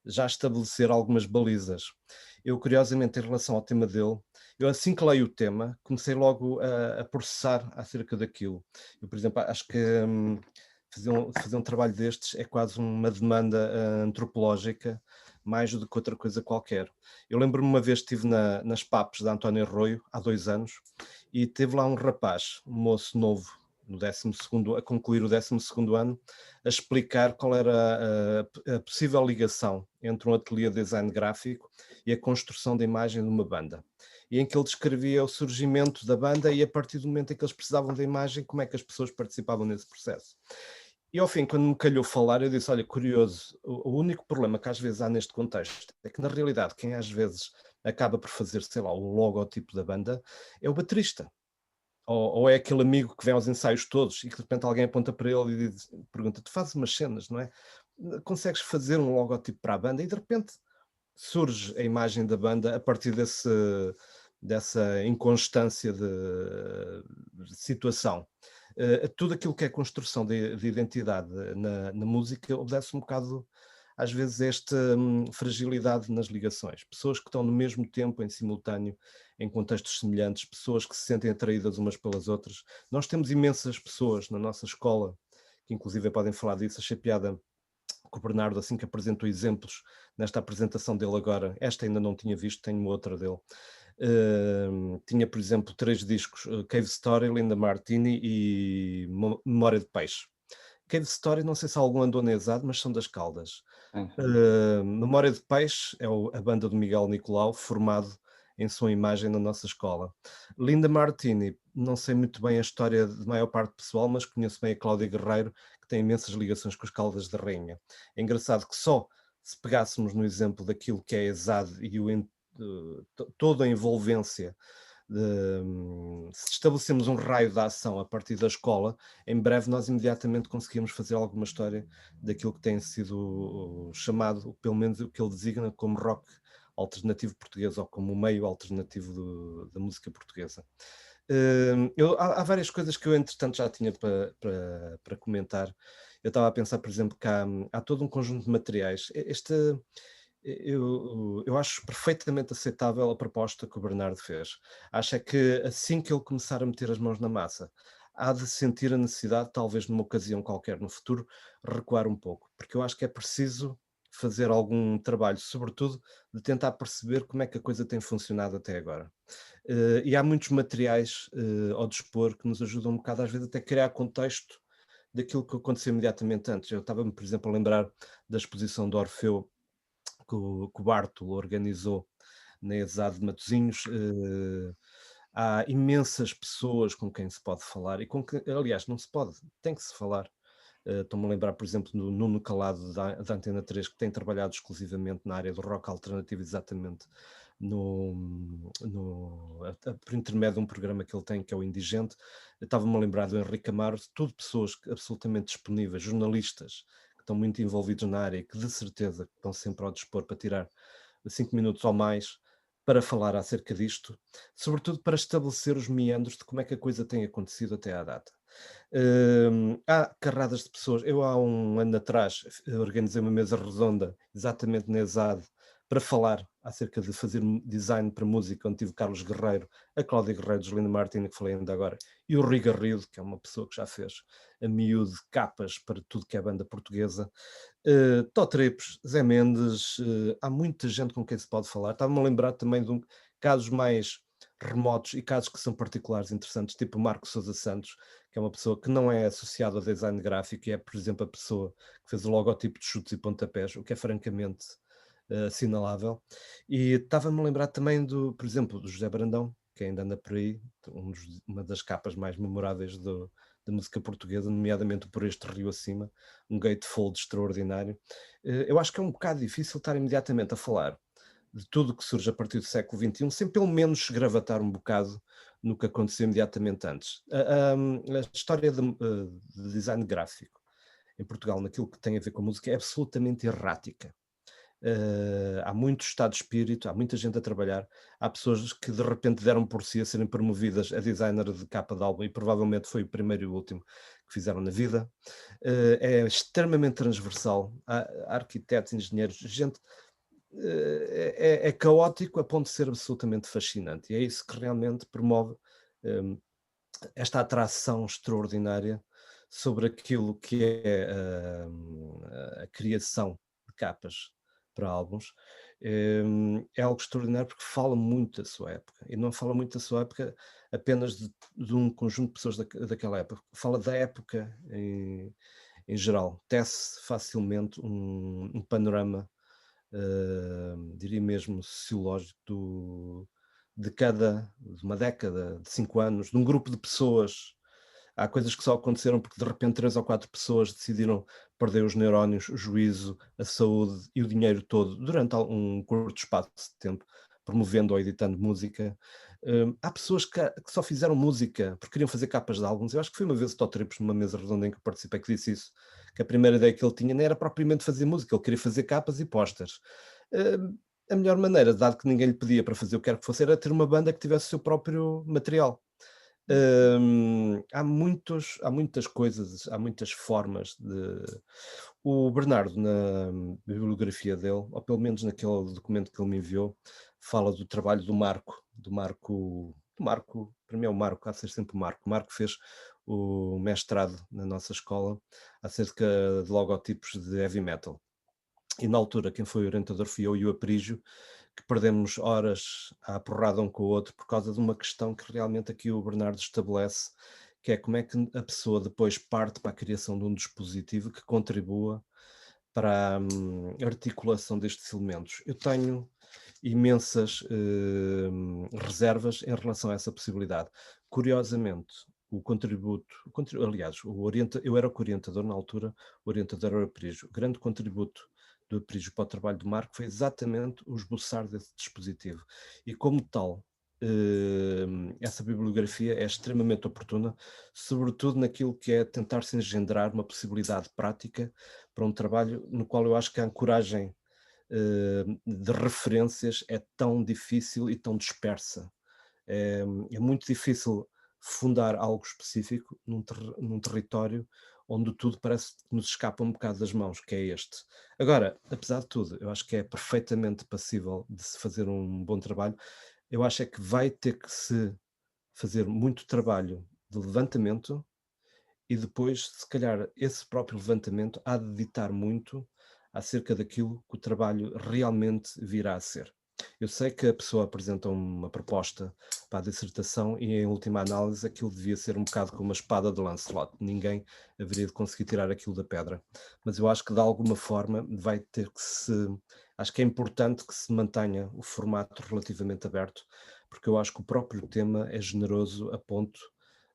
já estabelecer algumas balizas. Eu, curiosamente, em relação ao tema dele, eu assim que leio o tema, comecei logo a processar acerca daquilo. Eu, por exemplo, acho que fazer um trabalho destes é quase uma demanda antropológica, mais do que outra coisa qualquer. Eu lembro-me uma vez que estive nas PAPs da António Arroio, há 2 anos, e teve lá um rapaz, um moço novo, a concluir o 12º ano, a explicar qual era a possível ligação entre um ateliê de design gráfico e a construção da imagem de uma banda. E em que ele descrevia o surgimento da banda e a partir do momento em que eles precisavam da imagem, como é que as pessoas participavam nesse processo. E ao fim, quando me calhou falar, eu disse, olha, curioso, o único problema que às vezes há neste contexto é que na realidade quem às vezes acaba por fazer, sei lá, o logotipo da banda é o baterista. Ou é aquele amigo que vem aos ensaios todos e que de repente alguém aponta para ele e pergunta, tu fazes umas cenas, não é? Consegues fazer um logotipo para a banda? E de repente surge a imagem da banda a partir dessa inconstância de situação. Tudo aquilo que é construção de identidade na música obedece um bocado, às vezes, esta fragilidade nas ligações. Pessoas que estão no mesmo tempo, em simultâneo, em contextos semelhantes, pessoas que se sentem atraídas umas pelas outras. Nós temos imensas pessoas na nossa escola, que inclusive podem falar disso, achei piada com o Bernardo, assim que apresentou exemplos nesta apresentação dele agora, esta ainda não tinha visto, tenho outra dele. Tinha, por exemplo, 3 discos, Cave Story, Linda Martini e Memória de Peixe. Cave Story, não sei se algum andou nesado, mas são das Caldas. Sim, sim. Memória de Peixe é a banda do Miguel Nicolau, formado em som e imagem na nossa escola. Linda Martini, não sei muito bem a história de maior parte pessoal, mas conheço bem a Cláudia Guerreiro, que tem imensas ligações com os Caldas da Rainha. É engraçado que só se pegássemos no exemplo daquilo que é a ESAD e toda a envolvência, se estabelecemos um raio de ação a partir da escola, em breve nós imediatamente conseguimos fazer alguma história daquilo que tem sido chamado, pelo menos o que ele designa como rock alternativo português, ou como meio alternativo da música portuguesa. Há várias coisas que eu, entretanto, já tinha para comentar. Eu estava a pensar, por exemplo, que há todo um conjunto de materiais. Eu acho perfeitamente aceitável a proposta que o Bernardo fez. Acho é que assim que ele começar a meter as mãos na massa, há de sentir a necessidade, talvez numa ocasião qualquer no futuro, recuar um pouco, porque eu acho que é preciso fazer algum trabalho, sobretudo de tentar perceber como é que a coisa tem funcionado até agora. E há muitos materiais ao dispor que nos ajudam um bocado, às vezes, até a criar contexto daquilo que aconteceu imediatamente antes. Eu estava-me, por exemplo, a lembrar da exposição do Orfeu que o Bartolo organizou na ESAD de Matosinhos. Há imensas pessoas com quem se pode falar e com quem, aliás, não se pode, tem que se falar. Estou-me a lembrar, por exemplo, do Nuno Calado da Antena 3, que tem trabalhado exclusivamente na área do rock alternativo, exatamente por intermédio de um programa que ele tem, que é o Indigente. Estava-me a lembrar do Henrique Amaro, tudo pessoas absolutamente disponíveis, jornalistas, que estão muito envolvidos na área e que de certeza estão sempre ao dispor para tirar 5 minutos ou mais para falar acerca disto, sobretudo para estabelecer os meandros de como é que a coisa tem acontecido até à data. Há carradas de pessoas. Eu há um ano atrás organizei uma mesa redonda, exatamente na ESAD, para falar acerca de fazer design para música, onde tive Carlos Guerreiro, a Cláudia Guerreiro, Linda Martini, que falei ainda agora, e o Rui Garrido, que é uma pessoa que já fez a miúde capas para tudo que é banda portuguesa. Tó Tripes, Zé Mendes, há muita gente com quem se pode falar. Estava-me a lembrar também de casos mais remotos e casos que são particulares interessantes, tipo o Marco Sousa Santos, que é uma pessoa que não é associada ao design gráfico e é, por exemplo, a pessoa que fez o logotipo de Chutes e Pontapés, o que é francamente assinalável. E estava-me a lembrar também por exemplo, do José Brandão, que ainda anda por aí, uma das capas mais memoráveis da música portuguesa, nomeadamente Por Este Rio Acima, um gatefold extraordinário. Eu acho que é um bocado difícil estar imediatamente a falar de tudo o que surge a partir do século XXI, sem pelo menos se gravatar um bocado no que aconteceu imediatamente antes. A história de design gráfico em Portugal, naquilo que tem a ver com a música, é absolutamente errática. Há muito estado de espírito, há muita gente a trabalhar, há pessoas que de repente deram por si a serem promovidas a designer de capa de álbum e provavelmente foi o primeiro e o último que fizeram na vida. É extremamente transversal, há arquitetos, engenheiros, gente. É caótico a ponto de ser absolutamente fascinante, e é isso que realmente promove esta atração extraordinária sobre aquilo que é a criação de capas para álbuns. É algo extraordinário porque fala muito da sua época, e não fala muito da sua época apenas de um conjunto de pessoas daquela época, fala da época em geral, tece facilmente um panorama, diria mesmo sociológico de uma década, de 5 anos, de um grupo de pessoas. Há coisas que só aconteceram porque de repente 3 ou 4 pessoas decidiram perder os neurónios, o juízo, a saúde e o dinheiro todo durante um curto espaço de tempo, promovendo ou editando música. Há pessoas que só fizeram música porque queriam fazer capas de álbuns. Eu acho que foi uma vez o Tó Tripes, numa mesa redonda em que eu participei, que disse isso, que a primeira ideia que ele tinha não era propriamente fazer música, ele queria fazer capas e posters. A melhor maneira, dado que ninguém lhe pedia para fazer o que quer que fosse, era ter uma banda que tivesse o seu próprio material. Há muitas coisas, há muitas formas de. O Bernardo, na bibliografia dele, ou pelo menos naquele documento que ele me enviou, fala do trabalho do Marco, para mim é o Marco, há de ser sempre o Marco. O Marco fez o mestrado na nossa escola acerca de logotipos de heavy metal. E na altura quem foi orientador fui eu e o Aprígio, que perdemos horas à porrada um com o outro por causa de uma questão que realmente aqui o Bernardo estabelece, que é como é que a pessoa depois parte para a criação de um dispositivo que contribua para a articulação destes elementos. Eu tenho imensas reservas em relação a essa possibilidade. Curiosamente, o contributo, aliás, eu era o orientador na altura, o orientador era o Aprígio. O grande contributo do Aprígio para o trabalho do Marco foi exatamente o esboçar desse dispositivo. E como tal, essa bibliografia é extremamente oportuna, sobretudo naquilo que é tentar-se engendrar uma possibilidade prática para um trabalho no qual eu acho que a ancoragem de referências é tão difícil e tão dispersa. É muito difícil fundar algo específico num território onde tudo parece que nos escapa um bocado das mãos, que é este. Agora, apesar de tudo, eu acho que é perfeitamente passível de se fazer um bom trabalho. Eu acho é que vai ter que se fazer muito trabalho de levantamento e depois, se calhar, esse próprio levantamento há de ditar muito acerca daquilo que o trabalho realmente virá a ser. Eu sei que a pessoa apresenta uma proposta para a dissertação e, em última análise, aquilo devia ser um bocado como uma espada de Lancelot. Ninguém haveria de conseguir tirar aquilo da pedra. Mas eu acho que, de alguma forma, vai ter que se... Acho que é importante que se mantenha o formato relativamente aberto, porque eu acho que o próprio tema é generoso a ponto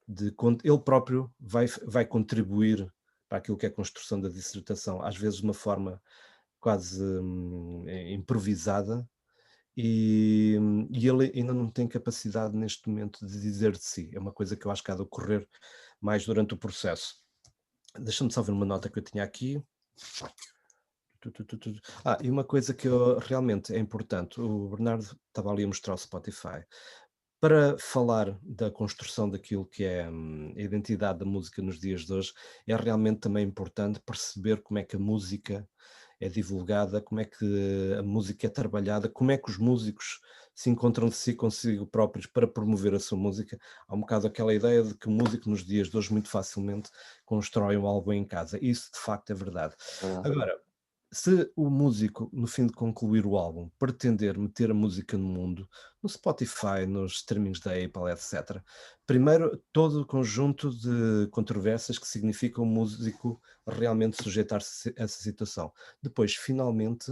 de ele próprio vai contribuir para aquilo que é a construção da dissertação, às vezes de uma forma quase improvisada, e ele ainda não tem capacidade neste momento de dizer de si. É uma coisa que eu acho que há de ocorrer mais durante o processo. Deixa-me só ver uma nota que eu tinha aqui. E uma coisa que realmente é importante, o Bernardo estava ali a mostrar o Spotify. Para falar da construção daquilo que é a identidade da música nos dias de hoje, é realmente também importante perceber como é que a música é divulgada, como é que a música é trabalhada, como é que os músicos se encontram de si consigo próprios para promover a sua música. Há um bocado aquela ideia de que o músico nos dias de hoje muito facilmente constrói um álbum em casa. Isso de facto é verdade. Agora, se o músico, no fim de concluir o álbum, pretender meter a música no mundo, no Spotify, nos streamings da Apple, etc., primeiro, todo o conjunto de controvérsias que significa o músico realmente sujeitar-se a essa situação. Depois, finalmente,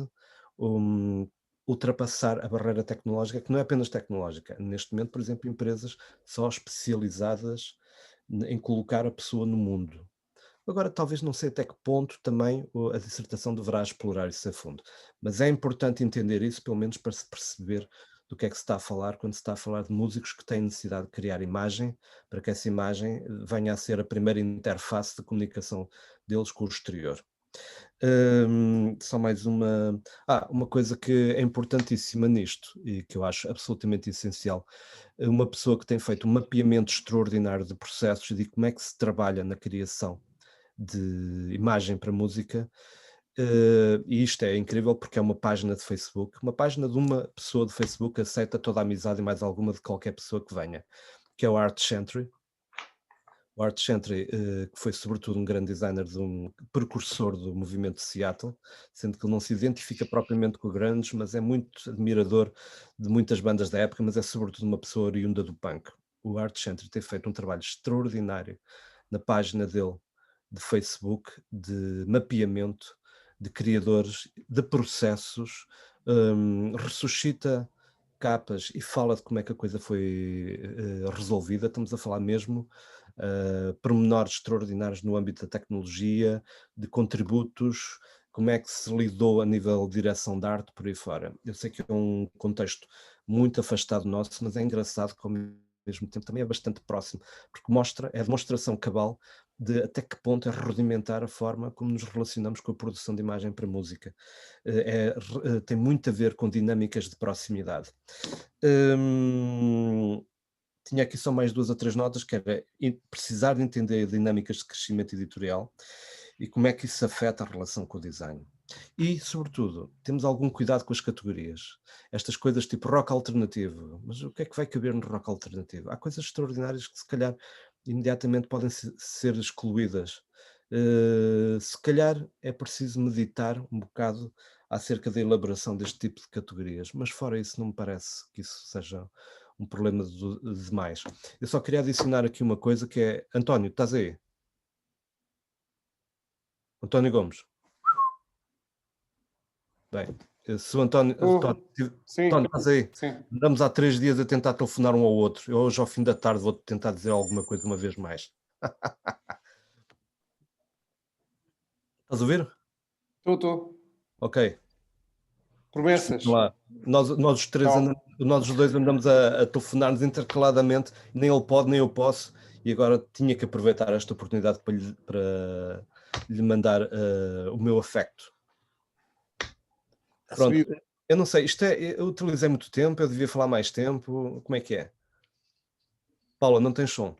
ultrapassar a barreira tecnológica, que não é apenas tecnológica. Neste momento, por exemplo, empresas só especializadas em colocar a pessoa no mundo. Agora, talvez não sei até que ponto também a dissertação deverá explorar isso a fundo, mas é importante entender isso, pelo menos para se perceber do que é que se está a falar quando se está a falar de músicos que têm necessidade de criar imagem, para que essa imagem venha a ser a primeira interface de comunicação deles com o exterior. Só mais uma coisa que é importantíssima nisto e que eu acho absolutamente essencial. Uma pessoa que tem feito um mapeamento extraordinário de processos e de como é que se trabalha na criação de imagem para música, e isto é incrível porque é uma página de Facebook, uma página de uma pessoa de Facebook aceita toda a amizade e mais alguma de qualquer pessoa que venha, que é o Art Chantry. O Art Chantry, que foi sobretudo um grande designer, um precursor do movimento de Seattle, sendo que ele não se identifica propriamente com grandes, mas é muito admirador de muitas bandas da época, mas é sobretudo uma pessoa oriunda do punk. O Art Chantry tem feito um trabalho extraordinário na página dele de Facebook, de mapeamento de criadores, de processos, ressuscita capas e fala de como é que a coisa foi resolvida. Estamos a falar mesmo pormenores extraordinários no âmbito da tecnologia, de contributos, como é que se lidou a nível de direção de arte por aí fora. Eu sei que é um contexto muito afastado nosso, mas é engraçado como ao mesmo tempo também é bastante próximo, porque é a demonstração cabal de até que ponto é rudimentar a forma como nos relacionamos com a produção de imagem para música. Tem muito a ver com dinâmicas de proximidade. Tinha aqui só mais 2 ou 3 notas, que era precisar de entender dinâmicas de crescimento editorial e como é que isso afeta a relação com o design. E, sobretudo, temos algum cuidado com as categorias. Estas coisas tipo rock alternativo, mas o que é que vai caber no rock alternativo? Há coisas extraordinárias que se calhar imediatamente podem ser excluídas. Se calhar é preciso meditar um bocado acerca da elaboração deste tipo de categorias, mas fora isso não me parece que isso seja um problema demais. Eu só queria adicionar aqui uma coisa que é... António, estás aí? António Gomes. Bem, se o António... Sim, António, estás aí? sim. Andamos há 3 dias a tentar telefonar um ao outro. Eu hoje, ao fim da tarde, vou tentar dizer alguma coisa uma vez mais. Estás a ouvir? Estou. Ok. Promessas. Lá. Nós os dois andamos a telefonar-nos intercaladamente, nem ele pode, nem eu posso, e agora tinha que aproveitar esta oportunidade para lhe mandar o meu afecto. Pronto, eu não sei, eu utilizei muito tempo, eu devia falar mais tempo, como é que é? Paula, não tens som?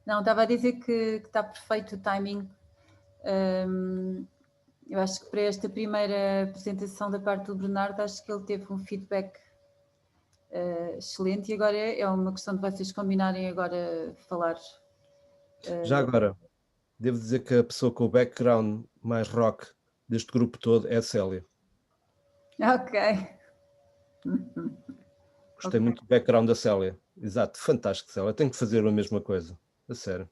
Não, estava a dizer que está perfeito o timing. Eu acho que para esta primeira apresentação da parte do Bernardo, acho que ele teve um feedback excelente, e agora é uma questão de vocês combinarem agora falar. Já agora, devo dizer que a pessoa com o background mais rock deste grupo todo é a Célia. Ok. Gostei muito do background da Célia. Exato, fantástico, Célia. Tenho que fazer a mesma coisa, a sério.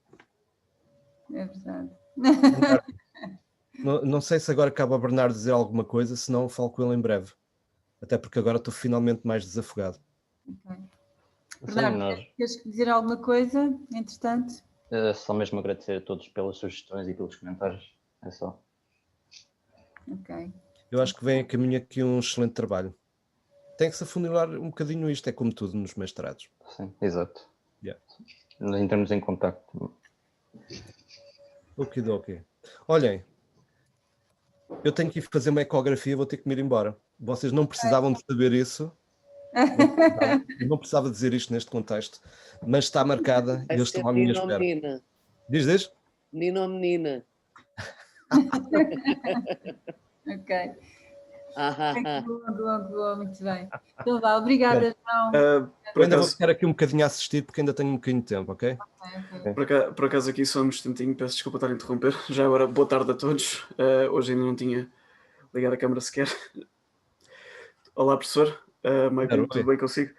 É verdade. Não sei se agora cabe a Bernardo dizer alguma coisa, senão falo com ele em breve. Até porque agora estou finalmente mais desafogado. Okay. Sim, Bernardo, queres dizer alguma coisa, entretanto? Só mesmo agradecer a todos pelas sugestões e pelos comentários. É só. Ok. Eu acho que vem a caminho aqui um excelente trabalho. Tem que se afunilar um bocadinho isto, é como tudo nos mestrados. Sim, exato. Yeah. Nós entramos em contacto. Ok. Olhem, eu tenho que ir fazer uma ecografia, vou ter que me ir embora. Vocês não precisavam de saber isso. Eu não precisava dizer isto neste contexto, mas está marcada e eu estou à minha espera. Menina. Diz? Menino ou menina? Ok. Boa, muito bem. Então vá, obrigada, João. Eu ainda vou ficar aqui um bocadinho a assistir, porque ainda tenho um bocadinho de tempo, ok? Por acaso aqui só um instantinho, peço desculpa estar a interromper. Já agora, boa tarde a todos. Hoje ainda não tinha ligado a câmara sequer. Olá, professor. Tudo bem consigo?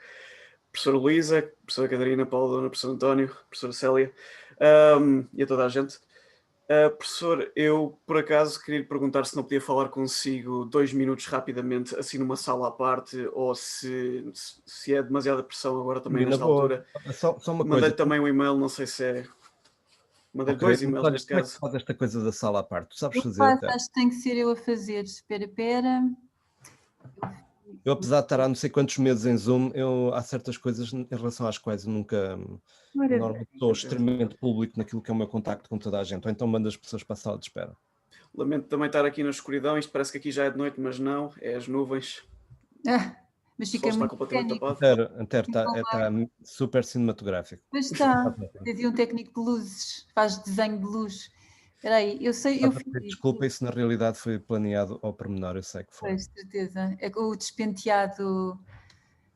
Professora Luísa, professora Catarina, Paula, Dona, professor António, professora Célia e a toda a gente. Professor, eu por acaso queria lhe perguntar se não podia falar consigo 2 minutos rapidamente, assim numa sala à parte, ou se é demasiada pressão agora também nesta altura. Só uma Mandei coisa. também um e-mail, não sei se é... Mandei 2 e-mails neste caso. Como é que faz esta coisa da sala à parte? Tu sabes fazer? Acho que tem que ser eu a fazer. Espera. Eu, apesar de estar há não sei quantos meses em Zoom, há certas coisas em relação às quais eu nunca... Normalmente estou extremamente público naquilo que é o meu contacto com toda a gente, ou então mando as pessoas para a sala de espera. Lamento também estar aqui na escuridão, isto parece que aqui já é de noite, mas não, é as nuvens. Mas fica muito completamente tapado. Antero, está super cinematográfico. Mas está, havia um técnico de luzes, faz desenho de luz. Espera aí, eu sei... Desculpa, isso na realidade foi planeado ao pormenor, eu sei que foi. Com certeza, é o despenteado...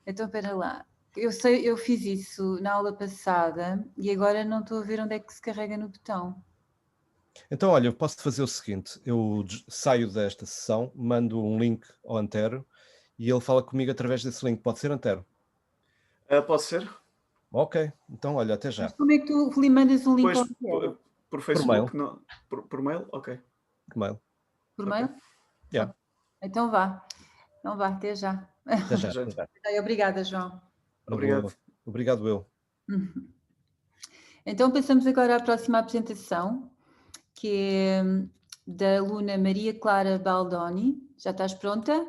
Então, espera lá. Eu fiz isso na aula passada e agora não estou a ver onde é que se carrega no botão. Então, olha, eu posso fazer o seguinte, eu saio desta sessão, mando um link ao Antero e ele fala comigo através desse link. Pode ser, Antero? Pode ser. Ok, então olha, até já. Mas como é que tu lhe mandas um link ao Antero? Por Facebook? Por mail? Não. Por mail? Ok. Por mail. Por mail? Yeah. Então vá. Então vá, até já. Até já. Obrigada, João. Obrigado eu. Então passamos agora à próxima apresentação, que é da aluna Maria Clara Baldoni. Já estás pronta?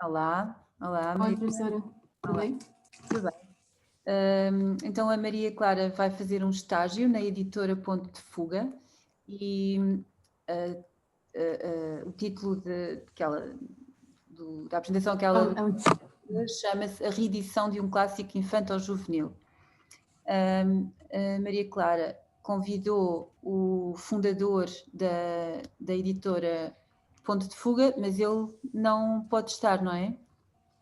Olá. Oi, professora. Tudo bem? Tudo bem. Então a Maria Clara vai fazer um estágio na editora Ponto de Fuga e o título da apresentação que ela chama-se A Reedição de um Clássico Infanto-Juvenil. A Maria Clara convidou o fundador da editora Ponto de Fuga, mas ele não pode estar, não é?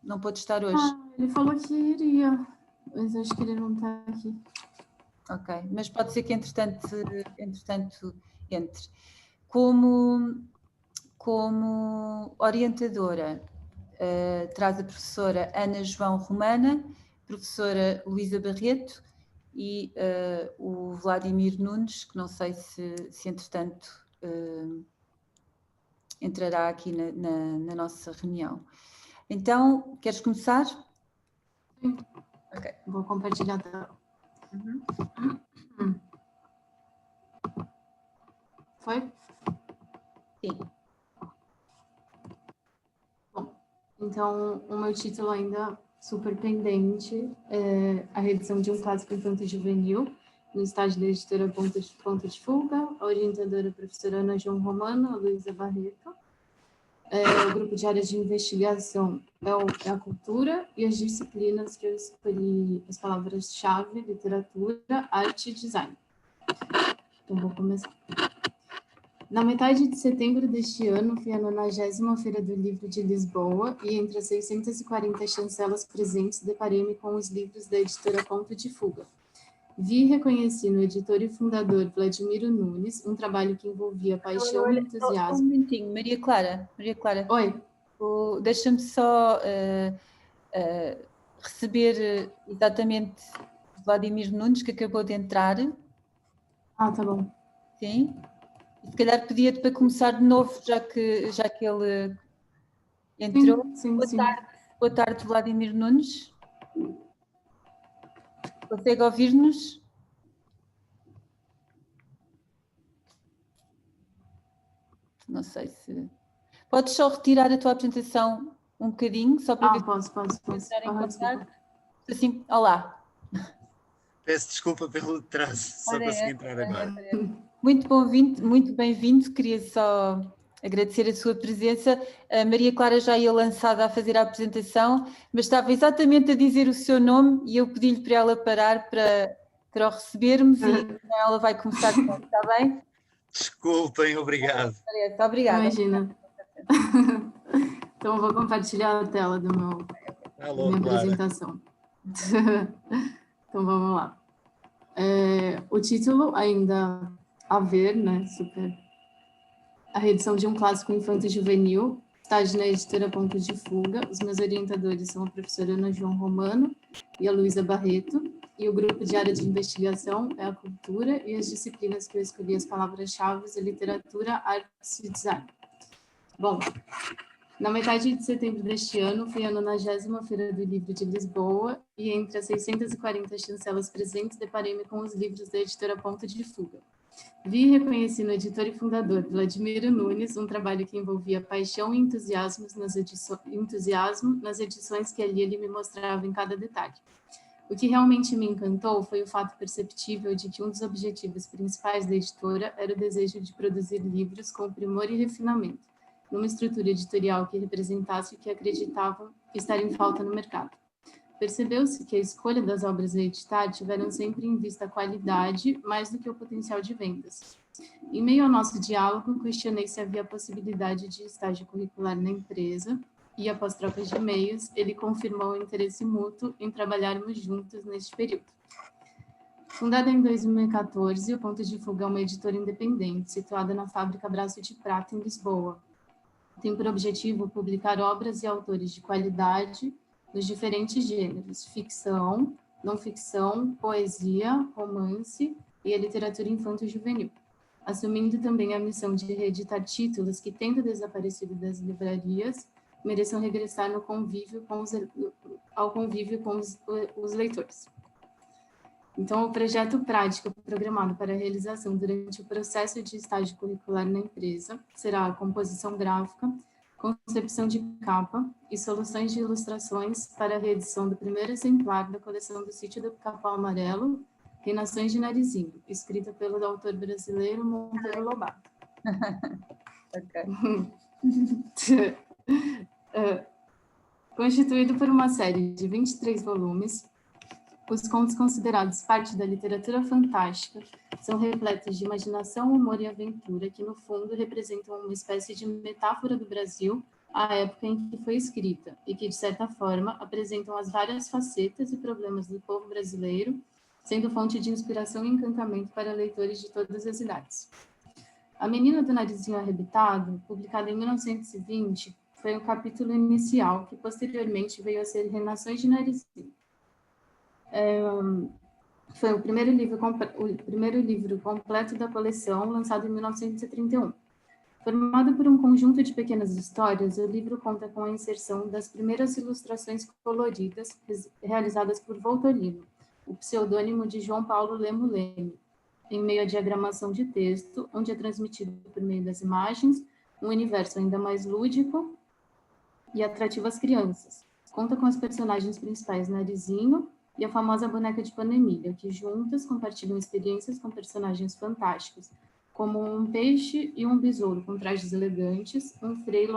Não pode estar hoje. Ele falou que iria, mas acho que ele não está aqui. Ok, mas pode ser que entretanto entre. Como orientadora, traz a professora Ana João Romana, professora Luísa Barreto e o Vladimir Nunes, que não sei se entretanto entrará aqui na nossa reunião. Então, queres começar? Sim. Ok. Vou compartilhar a tela. Foi? Sim. Bom, então o meu título ainda super pendente é a reedição de um clássico infanto-juvenil no estágio da editora Ponta de Fuga, a orientadora a professora Ana João Romano, a Luísa Barreto. O grupo de áreas de investigação é a cultura e as disciplinas que eu escolhi, as palavras-chave, literatura, arte e design. Então, vou começar. Na metade de setembro deste ano, foi a 90ª Feira do Livro de Lisboa e entre as 640 chancelas presentes, deparei-me com os livros da editora Ponto de Fuga. Vi e reconheci no editor e fundador Vladimiro Nunes um trabalho que envolvia paixão e entusiasmo. Um momentinho, Maria Clara. Oi. Deixa-me só receber exatamente Vladimir Nunes, que acabou de entrar. Ah, tá bom. Sim. E se calhar pedia-te para começar de novo, já que ele entrou. Sim. Boa tarde, Vladimir Nunes. Consegue ouvir-nos? Não sei se... Podes só retirar a tua apresentação um bocadinho, só para ver posso. entrar em contato. Assim, olá. Peço desculpa pelo atraso, só consegui entrar agora. Muito bem-vindo. Queria só agradecer a sua presença. A Maria Clara já ia lançada a fazer a apresentação, mas estava exatamente a dizer o seu nome e eu pedi-lhe para ela parar para o recebermos e ela vai começar. Está bem? Desculpem, obrigado. Obrigada. Imagina. Então, eu vou compartilhar a tela da minha apresentação. Então, vamos lá. O título, ainda a ver, né? Super. A reedição de um clássico infanto-juvenil, estágio na editora Ponto de Fuga. Os meus orientadores são a professora Ana João Romano e a Luísa Barreto. E o grupo de área de investigação é a cultura e as disciplinas que eu escolhi, as palavras-chave, a literatura, arte e design. Bom, na metade de setembro deste ano, fui a 90ª Feira do Livro de Lisboa e entre as 640 chancelas presentes, deparei-me com os livros da editora Ponto de Fuga. Vi e reconheci no editor e fundador Vladimiro Nunes um trabalho que envolvia paixão e entusiasmo nas edições que ali ele me mostrava em cada detalhe. O que realmente me encantou foi o fato perceptível de que um dos objetivos principais da editora era o desejo de produzir livros com primor e refinamento, numa estrutura editorial que representasse o que acreditavam estar em falta no mercado. Percebeu-se que a escolha das obras a editar tiveram sempre em vista a qualidade mais do que o potencial de vendas. Em meio ao nosso diálogo, questionei se havia possibilidade de estágio curricular na empresa e, após trocas de e-mails, ele confirmou o interesse mútuo em trabalharmos juntos neste período. Fundada em 2014, o Ponto de Fuga é uma editora independente, situada na fábrica Braço de Prata, em Lisboa. Tem por objetivo publicar obras e autores de qualidade nos diferentes gêneros, ficção, não-ficção, poesia, romance e a literatura infanto-juvenil, assumindo também a missão de reeditar títulos que, tendo desaparecido das livrarias, mereçam regressar ao convívio com os leitores. Então, o projeto prático programado para a realização durante o processo de estágio curricular na empresa será a composição gráfica, concepção de capa e soluções de ilustrações para a reedição do primeiro exemplar da coleção do Sítio do Capão Amarelo, Reinações de Narizinho, escrita pelo autor brasileiro Monteiro Lobato. Constituído por uma série de 23 volumes, os contos considerados parte da literatura fantástica são repletos de imaginação, humor e aventura que, no fundo, representam uma espécie de metáfora do Brasil à época em que foi escrita e que, de certa forma, apresentam as várias facetas e problemas do povo brasileiro, sendo fonte de inspiração e encantamento para leitores de todas as idades. A Menina do Narizinho Arrebitado, publicada em 1920, foi o capítulo inicial, que posteriormente veio a ser Reinações de Narizinho. Foi o primeiro livro completo da coleção, lançado em 1931. Formado por um conjunto de pequenas histórias, o livro conta com a inserção das primeiras ilustrações coloridas realizadas por Voltolino, o pseudônimo de João Paulo Lemo Leme, em meio à diagramação de texto, onde é transmitido por meio das imagens um universo ainda mais lúdico e atrativo às crianças. Conta com os personagens principais Narizinho e a famosa boneca de Panemilha, que juntas compartilham experiências com personagens fantásticos, como um peixe e um besouro com trajes elegantes, um frei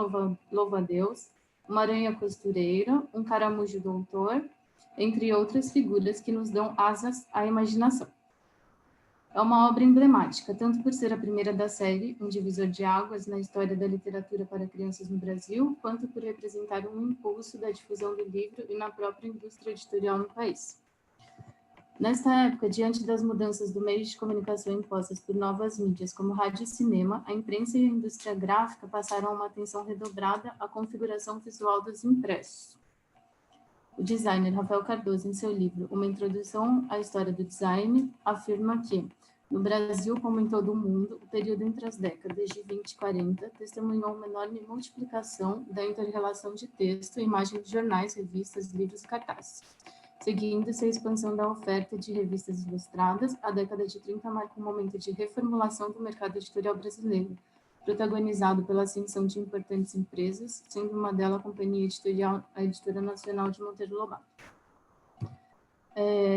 louva-a-Deus, uma aranha costureira, um caramujo doutor, entre outras figuras que nos dão asas à imaginação. É uma obra emblemática, tanto por ser a primeira da série, um divisor de águas na história da literatura para crianças no Brasil, quanto por representar um impulso da difusão do livro e na própria indústria editorial no país. Nesta época, diante das mudanças do meio de comunicação impostas por novas mídias como rádio e cinema, a imprensa e a indústria gráfica passaram uma atenção redobrada à configuração visual dos impressos. O designer Rafael Cardoso, em seu livro Uma Introdução à História do Design, afirma que, no Brasil, como em todo o mundo, o período entre as décadas de 20 e 40 testemunhou uma enorme multiplicação da inter-relação de texto e imagem de jornais, revistas, livros e cartazes. Seguindo-se a expansão da oferta de revistas ilustradas, a década de 30 marca um momento de reformulação do mercado editorial brasileiro, protagonizado pela ascensão de importantes empresas, sendo uma delas a companhia editorial, a Editora Nacional de Monteiro Lobato.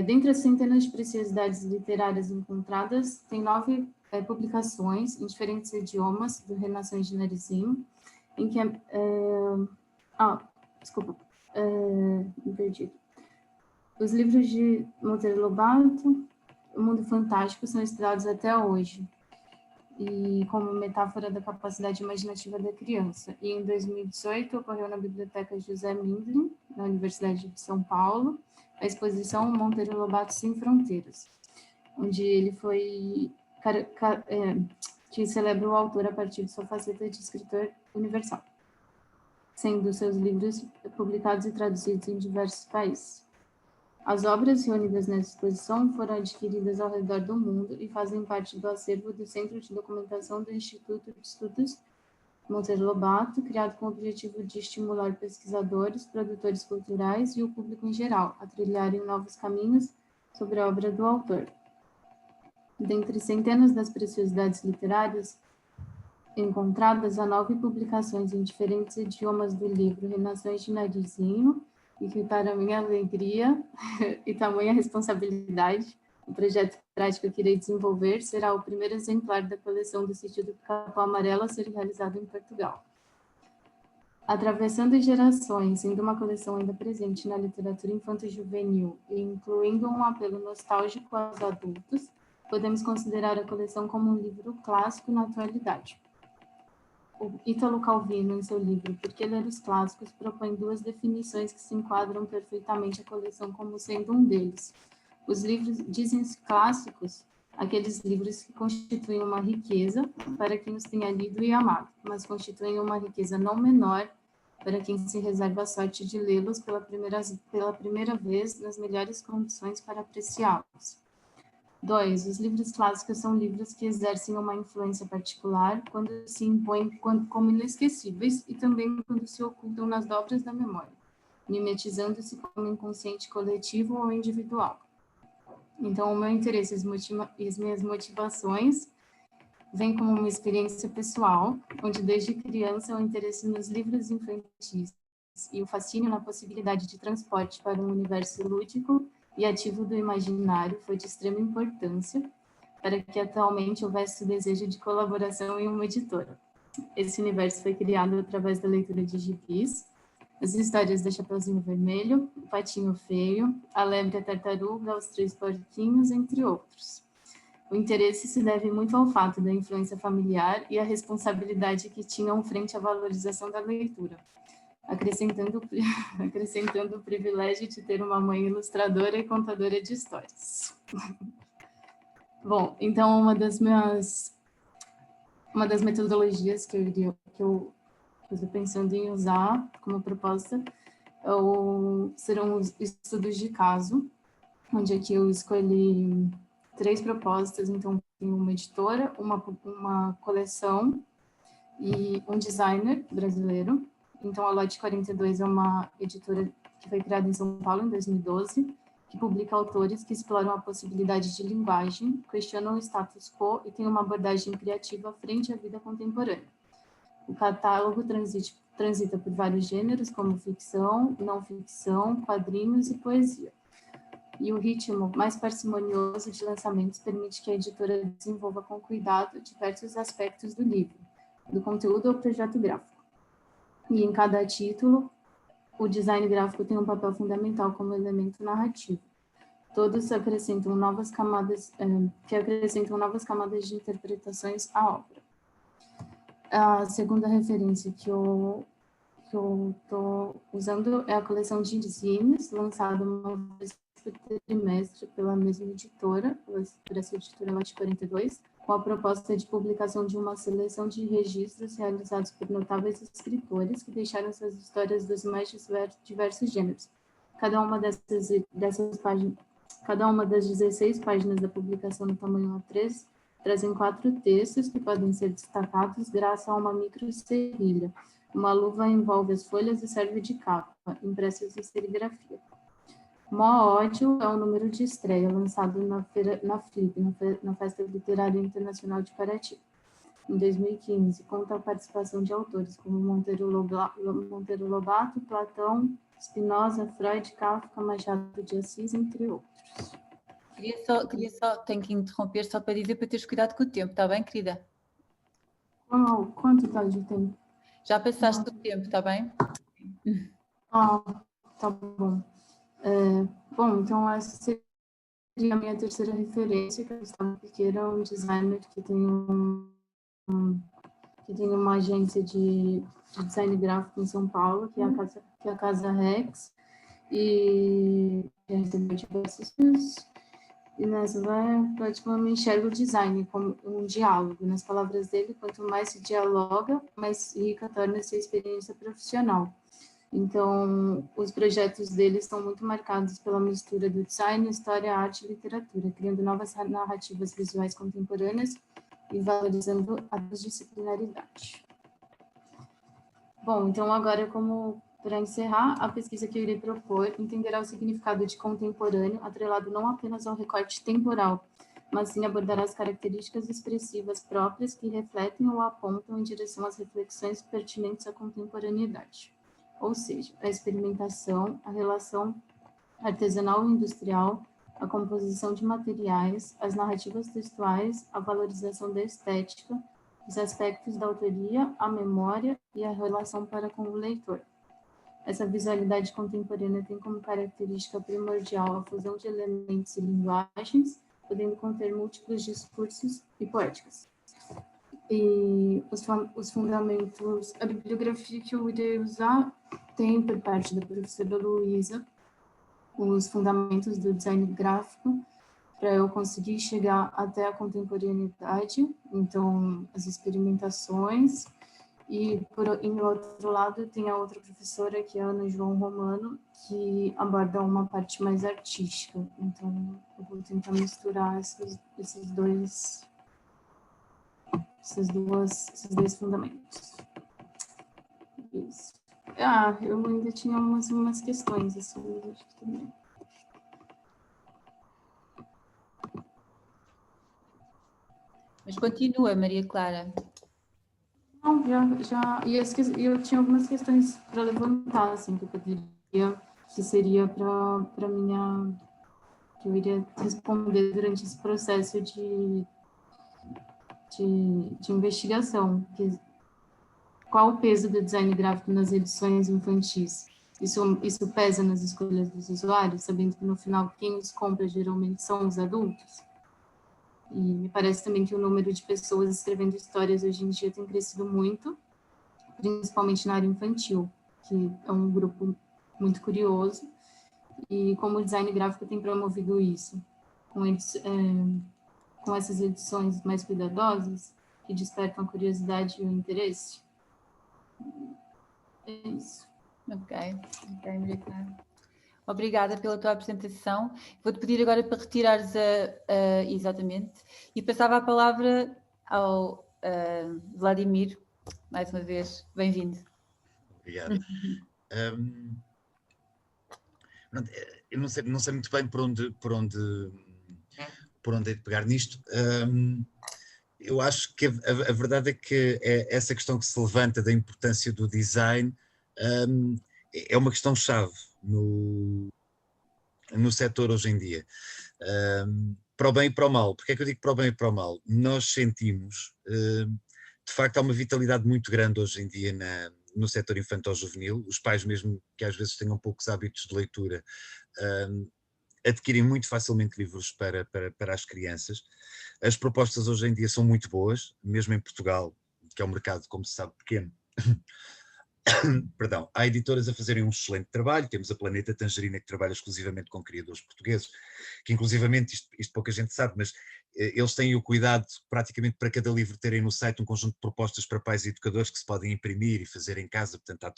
Dentre as centenas de preciosidades literárias encontradas, tem 9 publicações em diferentes idiomas do Renações de Narizinho, em que me perdi. Os livros de Monteiro Lobato, O Mundo Fantástico, são estudados até hoje, e como metáfora da capacidade imaginativa da criança. E em 2018 ocorreu na Biblioteca José Mindlin, na Universidade de São Paulo, a exposição Monteiro Lobato Sem Fronteiras, onde ele foi que celebra o autor a partir de sua faceta de escritor universal, sendo seus livros publicados e traduzidos em diversos países. As obras reunidas nessa exposição foram adquiridas ao redor do mundo e fazem parte do acervo do Centro de Documentação do Instituto de Estudos Monteiro Lobato, criado com o objetivo de estimular pesquisadores, produtores culturais e o público em geral a trilharem novos caminhos sobre a obra do autor. Dentre centenas das preciosidades literárias encontradas, há 9 publicações em diferentes idiomas do livro Renações de Narizinho, e que, para minha alegria e tamanha responsabilidade, o projeto prático que irei desenvolver será o primeiro exemplar da coleção do Sítio do Capão Amarelo a ser realizado em Portugal. Atravessando gerações, sendo uma coleção ainda presente na literatura infanto-juvenil e incluindo um apelo nostálgico aos adultos, podemos considerar a coleção como um livro clássico na atualidade. O Ítalo Calvino, em seu livro Por que Ler os Clássicos, propõe 2 definições que se enquadram perfeitamente a coleção como sendo um deles. Os livros dizem-se clássicos, aqueles livros que constituem uma riqueza para quem os tenha lido e amado, mas constituem uma riqueza não menor para quem se reserva a sorte de lê-los pela primeira vez nas melhores condições para apreciá-los. 2. Os livros clássicos são livros que exercem uma influência particular quando se impõem como inesquecíveis e também quando se ocultam nas dobras da memória, mimetizando-se como inconsciente coletivo ou individual. Então, o meu interesse e as minhas motivações vêm como uma experiência pessoal, onde desde criança o interesse nos livros infantis e o fascínio na possibilidade de transporte para um universo lúdico e ativo do imaginário foi de extrema importância para que atualmente houvesse o desejo de colaboração em uma editora. Esse universo foi criado através da leitura de gibis, as histórias do Chapeuzinho Vermelho, o Patinho Feio, a Lebre e a Tartaruga, os 3 Porquinhos, entre outros. O interesse se deve muito ao fato da influência familiar e à responsabilidade que tinham frente à valorização da leitura, acrescentando o privilégio de ter uma mãe ilustradora e contadora de histórias. Bom, então uma das metodologias que eu estou pensando em usar como proposta serão os estudos de caso, onde aqui eu escolhi 3 propostas, então tem uma editora, uma coleção e um designer brasileiro. Então a Lote 42 é uma editora que foi criada em São Paulo em 2012, que publica autores que exploram a possibilidade de linguagem, questionam o status quo e tem uma abordagem criativa frente à vida contemporânea. O catálogo transita por vários gêneros, como ficção, não ficção, quadrinhos e poesia. E o ritmo mais parcimonioso de lançamentos permite que a editora desenvolva com cuidado diversos aspectos do livro, do conteúdo ao projeto gráfico. E em cada título, o design gráfico tem um papel fundamental como elemento narrativo. Todos acrescentam novas camadas, de interpretações à obra. A segunda referência que eu estou usando é a coleção de zines, lançada uma vez por trimestre pela mesma editora, por essa editora Lote 42, com a proposta de publicação de uma seleção de registros realizados por notáveis escritores que deixaram suas histórias dos mais diversos gêneros. Cada uma das 16 páginas da publicação no tamanho A3 trazem 4 textos que podem ser destacados graças a uma microserrilha. Uma luva envolve as folhas e serve de capa, impressas em serigrafia. Mó Ódio é o número de estreia, lançado na FLIP, na Festa Literária Internacional de Paraty, em 2015. Conta a participação de autores como Monteiro Lobato, Platão, Spinoza, Freud, Kafka, Machado de Assis, entre outros. Tenho que interromper só para dizer para teres cuidado com o tempo, está bem, querida? Quanto está de tempo? Já passaste do tempo, está bem? Tá bom. Bom, então essa seria a minha terceira referência, que é o Gustavo Piqueira, um designer que tem uma agência de design gráfico em São Paulo, que é a Casa Rex, e já recebeu diversos prêmios. E nessa prática eu enxergo o design como um diálogo. Nas palavras dele, quanto mais se dialoga, mais rica torna-se a experiência profissional. Então, os projetos dele estão muito marcados pela mistura do design, história, arte e literatura, criando novas narrativas visuais contemporâneas e valorizando a disciplinaridade. Bom, então agora, para encerrar, a pesquisa que eu irei propor entenderá o significado de contemporâneo, atrelado não apenas ao recorte temporal, mas sim abordará as características expressivas próprias que refletem ou apontam em direção às reflexões pertinentes à contemporaneidade. Ou seja, a experimentação, a relação artesanal e industrial, a composição de materiais, as narrativas textuais, a valorização da estética, os aspectos da autoria, a memória e a relação para com o leitor. Essa visualidade contemporânea tem como característica primordial a fusão de elementos e linguagens, podendo conter múltiplos discursos e poéticas. E os fundamentos, a bibliografia que eu irei usar tem, por parte da professora Luísa, os fundamentos do design gráfico, para eu conseguir chegar até a contemporaneidade, então, as experimentações. E, em outro lado, tem a outra professora, que é a Ana João Romano, que aborda uma parte mais artística. Então, eu vou tentar misturar esses dois fundamentos. Isso. Eu ainda tinha umas questões, assim, mas acho que também. Mas continua, Maria Clara. Não, já. E eu tinha algumas questões para levantar, assim, que seria para minha. Que eu iria responder durante esse processo de investigação. Qual o peso do design gráfico nas edições infantis? Isso pesa nas escolhas dos usuários, sabendo que no final quem os compra geralmente são os adultos? E me parece também que o número de pessoas escrevendo histórias hoje em dia tem crescido muito, principalmente na área infantil, que é um grupo muito curioso, e como o design gráfico tem promovido isso, com essas edições mais cuidadosas, que despertam a curiosidade e o interesse. É isso. Ok, Maria Clara. Obrigada pela tua apresentação. Vou-te pedir agora para retirares exatamente, e passava a palavra ao Vladimir, mais uma vez, bem-vindo. Obrigado. Eu não sei muito bem por onde é de pegar nisto. Eu acho que a verdade é que essa questão que se levanta da importância do design é uma questão-chave no setor hoje em dia. Para o bem e para o mal. Porque é que eu digo para o bem e para o mal? Nós sentimos, de facto, há uma vitalidade muito grande hoje em dia no setor infantil-juvenil. Os pais, mesmo que às vezes tenham poucos hábitos de leitura, adquirem muito facilmente livros para as crianças. As propostas hoje em dia são muito boas, mesmo em Portugal, que é um mercado, como se sabe, pequeno. Perdão, há editoras a fazerem um excelente trabalho. Temos a Planeta Tangerina, que trabalha exclusivamente com criadores portugueses, que inclusivamente, isto pouca gente sabe, mas eles têm o cuidado, praticamente para cada livro, terem no site um conjunto de propostas para pais e educadores que se podem imprimir e fazer em casa, portanto há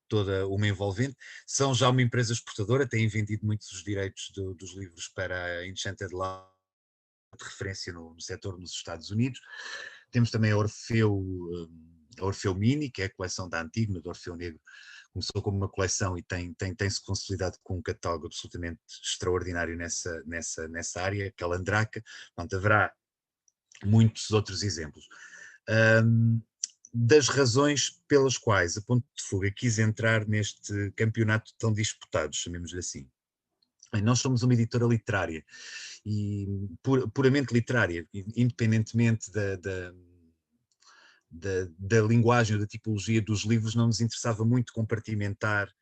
toda uma envolvente. São já uma empresa exportadora, têm vendido muitos dos direitos dos livros para a Enchanted Love, de referência no setor nos Estados Unidos. Temos também a Orfeu Mini, que é a coleção da Antígona, do Orfeu Negro. Começou como uma coleção e tem-se consolidado com um catálogo absolutamente extraordinário nessa área, aquela Andraca. Portanto, haverá muitos outros exemplos. Das razões pelas quais a Ponte de Fuga quis entrar neste campeonato tão disputado, chamemos-lhe assim. Nós somos uma editora literária, e puramente literária, independentemente da linguagem ou da tipologia dos livros. Não nos interessava muito compartimentar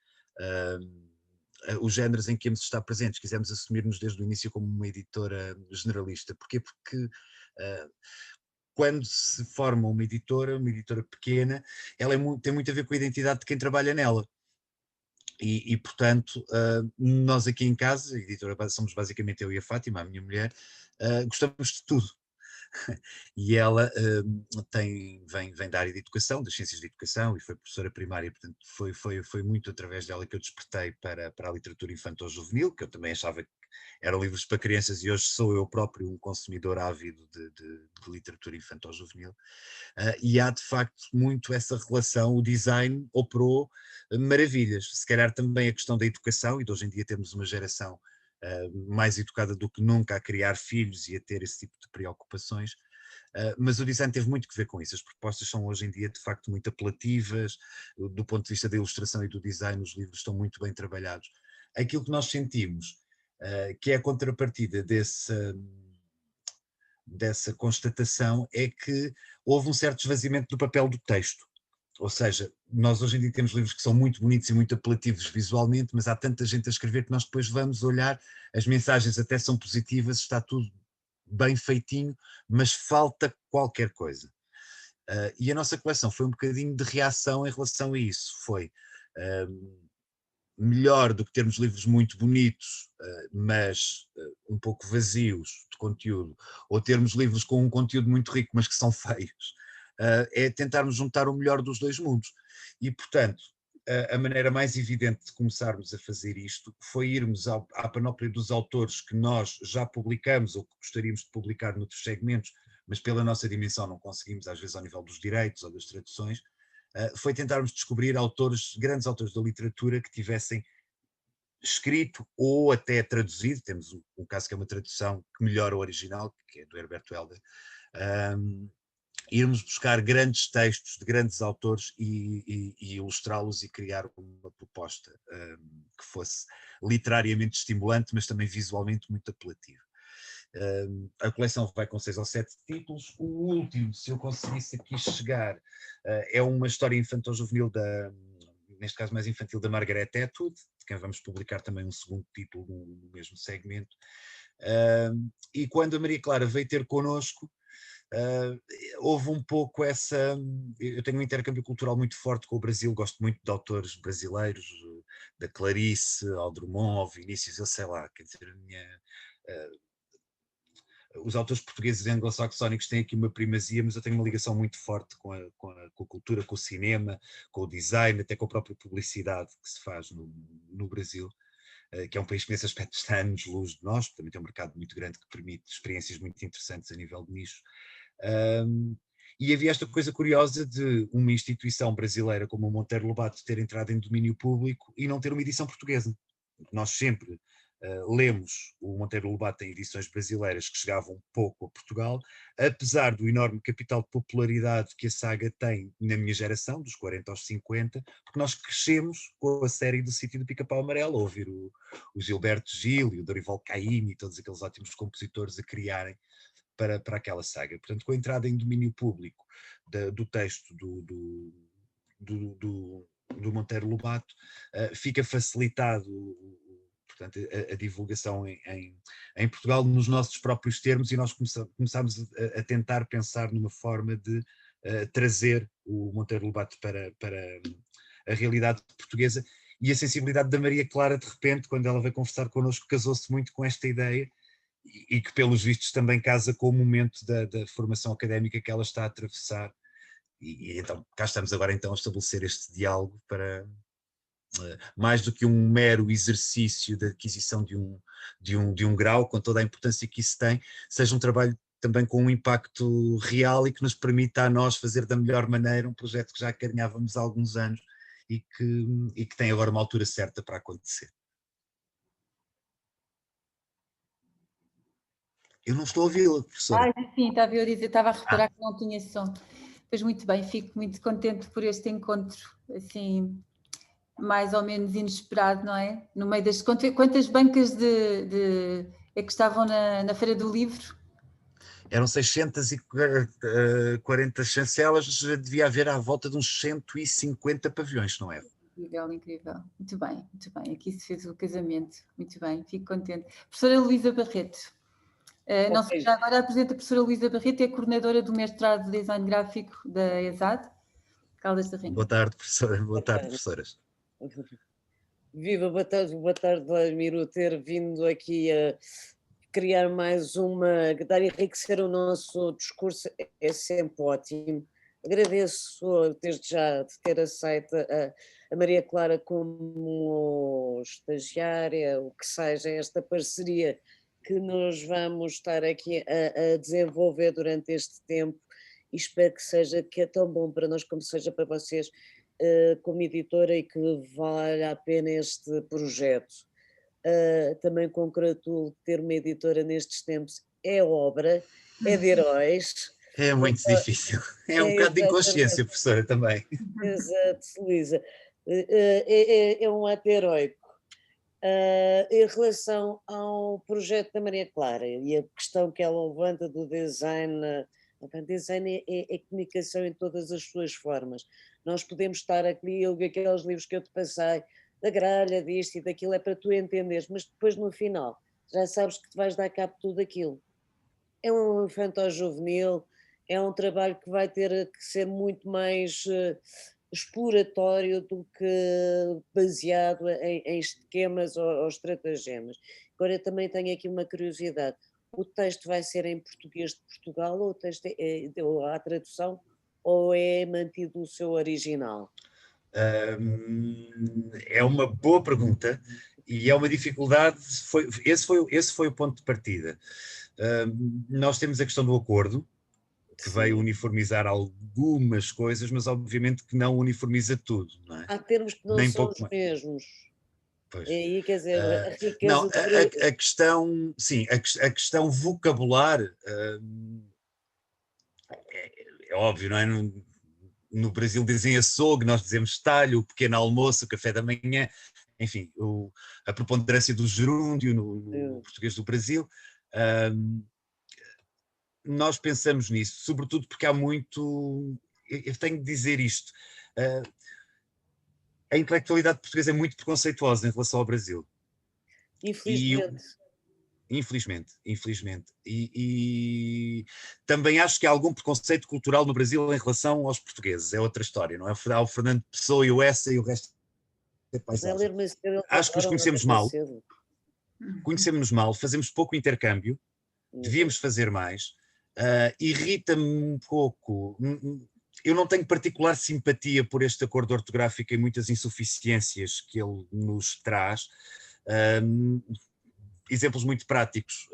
os géneros em que íamos estar presentes. Quisemos assumir-nos desde o início como uma editora generalista. Porquê? Porque quando se forma uma editora pequena, ela tem muito a ver com a identidade de quem trabalha nela. E portanto, nós aqui em casa, a editora, somos basicamente eu e a Fátima, a minha mulher, gostamos de tudo. E ela vem da área de educação, das ciências de educação, e foi professora primária. Portanto foi muito através dela que eu despertei para a literatura infantil-juvenil, que eu também achava que eram livros para crianças, e hoje sou eu próprio um consumidor ávido de literatura infantil-juvenil. E há de facto muito essa relação. O design operou maravilhas, se calhar também a questão da educação, e de hoje em dia temos uma geração mais educada do que nunca a criar filhos e a ter esse tipo de preocupações, mas o design teve muito que ver com isso. As propostas são hoje em dia de facto muito apelativas, do ponto de vista da ilustração e do design, os livros estão muito bem trabalhados. Aquilo que nós sentimos, que é a contrapartida dessa constatação, é que houve um certo esvaziamento do papel do texto. Ou seja, nós hoje em dia temos livros que são muito bonitos e muito apelativos visualmente, mas há tanta gente a escrever que nós depois vamos olhar, as mensagens até são positivas, está tudo bem feitinho, mas falta qualquer coisa. E a nossa coleção foi um bocadinho de reação em relação a isso. Foi melhor do que termos livros muito bonitos, mas um pouco vazios de conteúdo, ou termos livros com um conteúdo muito rico, mas que são feios. É tentarmos juntar o melhor dos dois mundos. E, portanto, a maneira mais evidente de começarmos a fazer isto foi irmos à panóplia dos autores que nós já publicamos ou que gostaríamos de publicar noutros segmentos, mas pela nossa dimensão não conseguimos, às vezes ao nível dos direitos ou das traduções. Foi tentarmos descobrir grandes autores da literatura que tivessem escrito ou até traduzido. Temos um caso que é uma tradução que melhora o original, que é do Herberto Helder. Irmos buscar grandes textos de grandes autores e ilustrá-los e criar uma proposta que fosse literariamente estimulante, mas também visualmente muito apelativa. A coleção vai com 6 ou 7 títulos. O último, se eu conseguisse aqui chegar, é uma história infantil-juvenil, neste caso mais infantil, da Margaret Atwood, de quem vamos publicar também um segundo título no mesmo segmento. E quando a Maria Clara veio ter connosco, houve um pouco essa... Eu tenho um intercâmbio cultural muito forte com o Brasil, gosto muito de autores brasileiros, da Clarice, ao Drummond, ao Vinícius, eu sei lá, quer dizer, os autores portugueses e anglo-saxónicos têm aqui uma primazia, mas eu tenho uma ligação muito forte com a cultura, com o cinema, com o design, até com a própria publicidade que se faz no Brasil, que é um país que nesse aspecto está anos-luz de nós, também tem um mercado muito grande que permite experiências muito interessantes a nível de nicho. E havia esta coisa curiosa de uma instituição brasileira como o Monteiro Lobato ter entrado em domínio público e não ter uma edição portuguesa. Nós sempre lemos o Monteiro Lobato em edições brasileiras que chegavam pouco a Portugal, apesar do enorme capital de popularidade que a saga tem na minha geração, dos 40 aos 50, porque nós crescemos com a série do Sítio do Pica-Pau Amarelo, a ouvir o Gilberto Gil e o Dorival Caymmi e todos aqueles ótimos compositores a criarem para aquela saga. Portanto, com a entrada em domínio público do texto do Monteiro Lobato, fica facilitado, portanto, a divulgação em Portugal nos nossos próprios termos, e nós começámos a tentar pensar numa forma de trazer o Monteiro Lobato para a realidade portuguesa, e a sensibilidade da Maria Clara, de repente, quando ela veio conversar connosco, casou-se muito com esta ideia, e que pelos vistos também casa com o momento da formação académica que ela está a atravessar, e então cá estamos agora então a estabelecer este diálogo para, mais do que um mero exercício de aquisição de um grau, com toda a importância que isso tem, seja um trabalho também com um impacto real e que nos permita a nós fazer da melhor maneira um projeto que já acarinhávamos há alguns anos e que tem agora uma altura certa para acontecer. Eu não estou a ouvi-la, professora. Sim, estava a dizer, estava a reparar que não tinha som. Pois muito bem, fico muito contente por este encontro, assim, mais ou menos inesperado, não é? No meio das... Quantas bancas é que estavam na Feira do Livro? Eram 640 chancelas, devia haver à volta de uns 150 pavilhões, não é? Incrível, incrível. Muito bem, aqui se fez o casamento. Muito bem, fico contente. Professora Luísa Barreto. Não sei, já agora apresenta a professora Luísa Barreto, é coordenadora do mestrado de Design Gráfico da ESAD, Caldas da Rainha. Boa tarde, professora. Boa tarde, professoras. Viva, boa tarde, Vladimir, ter vindo aqui a criar mais dar a enriquecer o nosso discurso é sempre ótimo. Agradeço desde já de ter aceito a Maria Clara como estagiária, o que seja, esta parceria que nós vamos estar aqui a desenvolver durante este tempo, e espero que é tão bom para nós como seja para vocês como editora, e que valha a pena este projeto. Também congratulo de ter uma editora nestes tempos, é obra, é de heróis. É muito difícil, é um bocado de inconsciência, professora, também. Exato, Luísa, é um ato heroico. Em relação ao projeto da Maria Clara e a questão que ela levanta do design, design é comunicação em todas as suas formas. Nós podemos estar aqui, aqueles livros que eu te passei, da gralha, disto e daquilo, é para tu entenderes, mas depois no final já sabes que te vais dar cabo de tudo aquilo. É um infanto-juvenil, é um trabalho que vai ter que ser muito mais exploratório do que baseado em esquemas ou estratagemas. Agora eu também tenho aqui uma curiosidade, o texto vai ser em português de Portugal, ou o texto ou há tradução, ou é mantido o seu original? É uma boa pergunta e é uma dificuldade, esse foi o ponto de partida. Nós temos a questão do acordo, que veio uniformizar algumas coisas, mas obviamente que não uniformiza tudo, não é? Há termos que não nem são pouco os mesmos. Pois. E aí, quer dizer, a riqueza... Não, a questão, sim, a questão vocabular é óbvio, não é? No Brasil dizem açougue, nós dizemos talho, o pequeno almoço, o café da manhã, enfim, a preponderância do gerúndio no português do Brasil. Nós pensamos nisso, sobretudo porque há muito, eu tenho de dizer isto, a intelectualidade portuguesa é muito preconceituosa em relação ao Brasil. Infelizmente. Infelizmente. E também acho que há algum preconceito cultural no Brasil em relação aos portugueses, é outra história, não é? Há o Fernando Pessoa e o Essa e o resto é paisagem. Acho que os conhecemos mal, fazemos pouco intercâmbio, devíamos fazer mais. Irrita-me um pouco, eu não tenho particular simpatia por este acordo ortográfico e muitas insuficiências que ele nos traz. Exemplos muito práticos,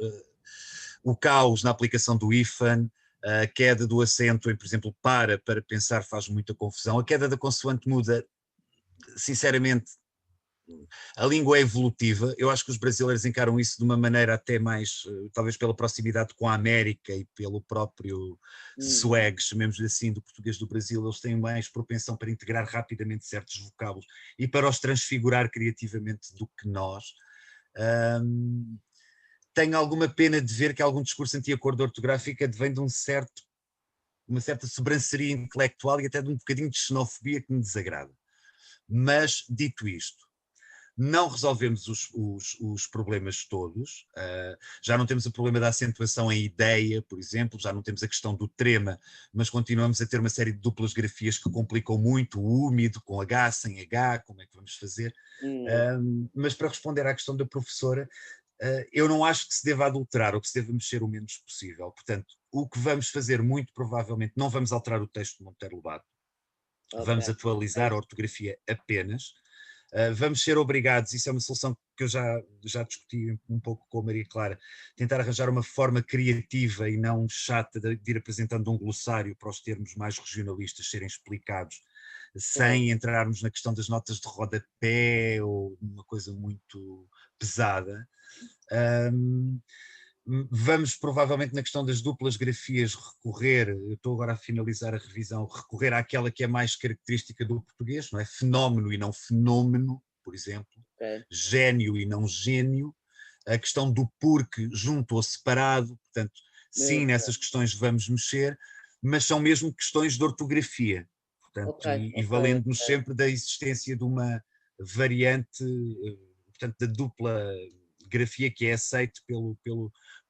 o caos na aplicação do IFAN, a queda do acento em, por exemplo, para pensar faz muita confusão, a queda da consoante muda, sinceramente, a língua é evolutiva, eu acho que os brasileiros encaram isso de uma maneira até mais, talvez pela proximidade com a América e pelo próprio swag, chamemos-lhe assim, do português do Brasil, eles têm mais propensão para integrar rapidamente certos vocábulos e para os transfigurar criativamente do que nós. Tenho alguma pena de ver que algum discurso anti-acordo ortográfico advém de uma certa sobranceria intelectual e até de um bocadinho de xenofobia que me desagrada. Mas, dito isto, não resolvemos os problemas todos, já não temos o problema da acentuação em ideia, por exemplo, já não temos a questão do trema, mas continuamos a ter uma série de duplas grafias que complicam muito, o úmido, com H, sem H, como é que vamos fazer? Mas para responder à questão da professora, eu não acho que se deva adulterar ou que se deva mexer o menos possível. Portanto, o que vamos fazer, muito provavelmente, não vamos alterar o texto de Monteiro Lobato, vamos atualizar a ortografia apenas. Vamos ser obrigados, isso é uma solução que eu já discuti um pouco com a Maria Clara, tentar arranjar uma forma criativa e não chata de ir apresentando um glossário para os termos mais regionalistas serem explicados, sem entrarmos na questão das notas de rodapé ou uma coisa muito pesada. Vamos provavelmente na questão das duplas grafias recorrer, eu estou agora a finalizar a revisão, recorrer àquela que é mais característica do português, não é? Fenómeno e não fenômeno, por exemplo, gênio e não gênio, a questão do porque junto ou separado, portanto, sim, nessas questões vamos mexer, mas são mesmo questões de ortografia, portanto, e valendo-nos sempre da existência de uma variante, portanto, da dupla grafia que é aceite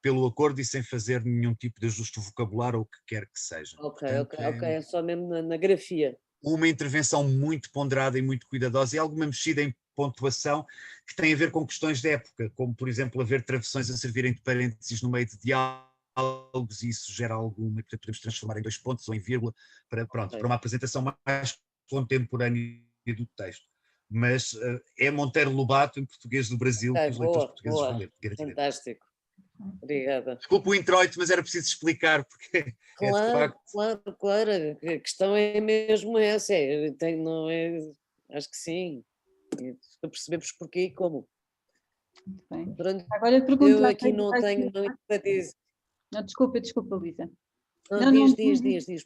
pelo acordo e sem fazer nenhum tipo de ajuste vocabular ou o que quer que seja. Portanto, É só mesmo na grafia. Uma intervenção muito ponderada e muito cuidadosa e alguma mexida em pontuação que tem a ver com questões de época, como por exemplo haver travessões a servirem de parênteses no meio de diálogos e isso gera alguma, portanto podemos transformar em 2 pontos ou em vírgula para uma apresentação mais contemporânea do texto. Mas é Monteiro Lobato, em português do Brasil, que os leitores portugueses vão ler. Fantástico. Obrigada. Desculpa o introito, mas era preciso explicar, porque claro, claro, a questão é mesmo essa, acho que sim, para percebermos porquê e como. Muito bem. Pronto, agora eu aqui não tenho para dizer. Não, desculpa, Luísa. Diz.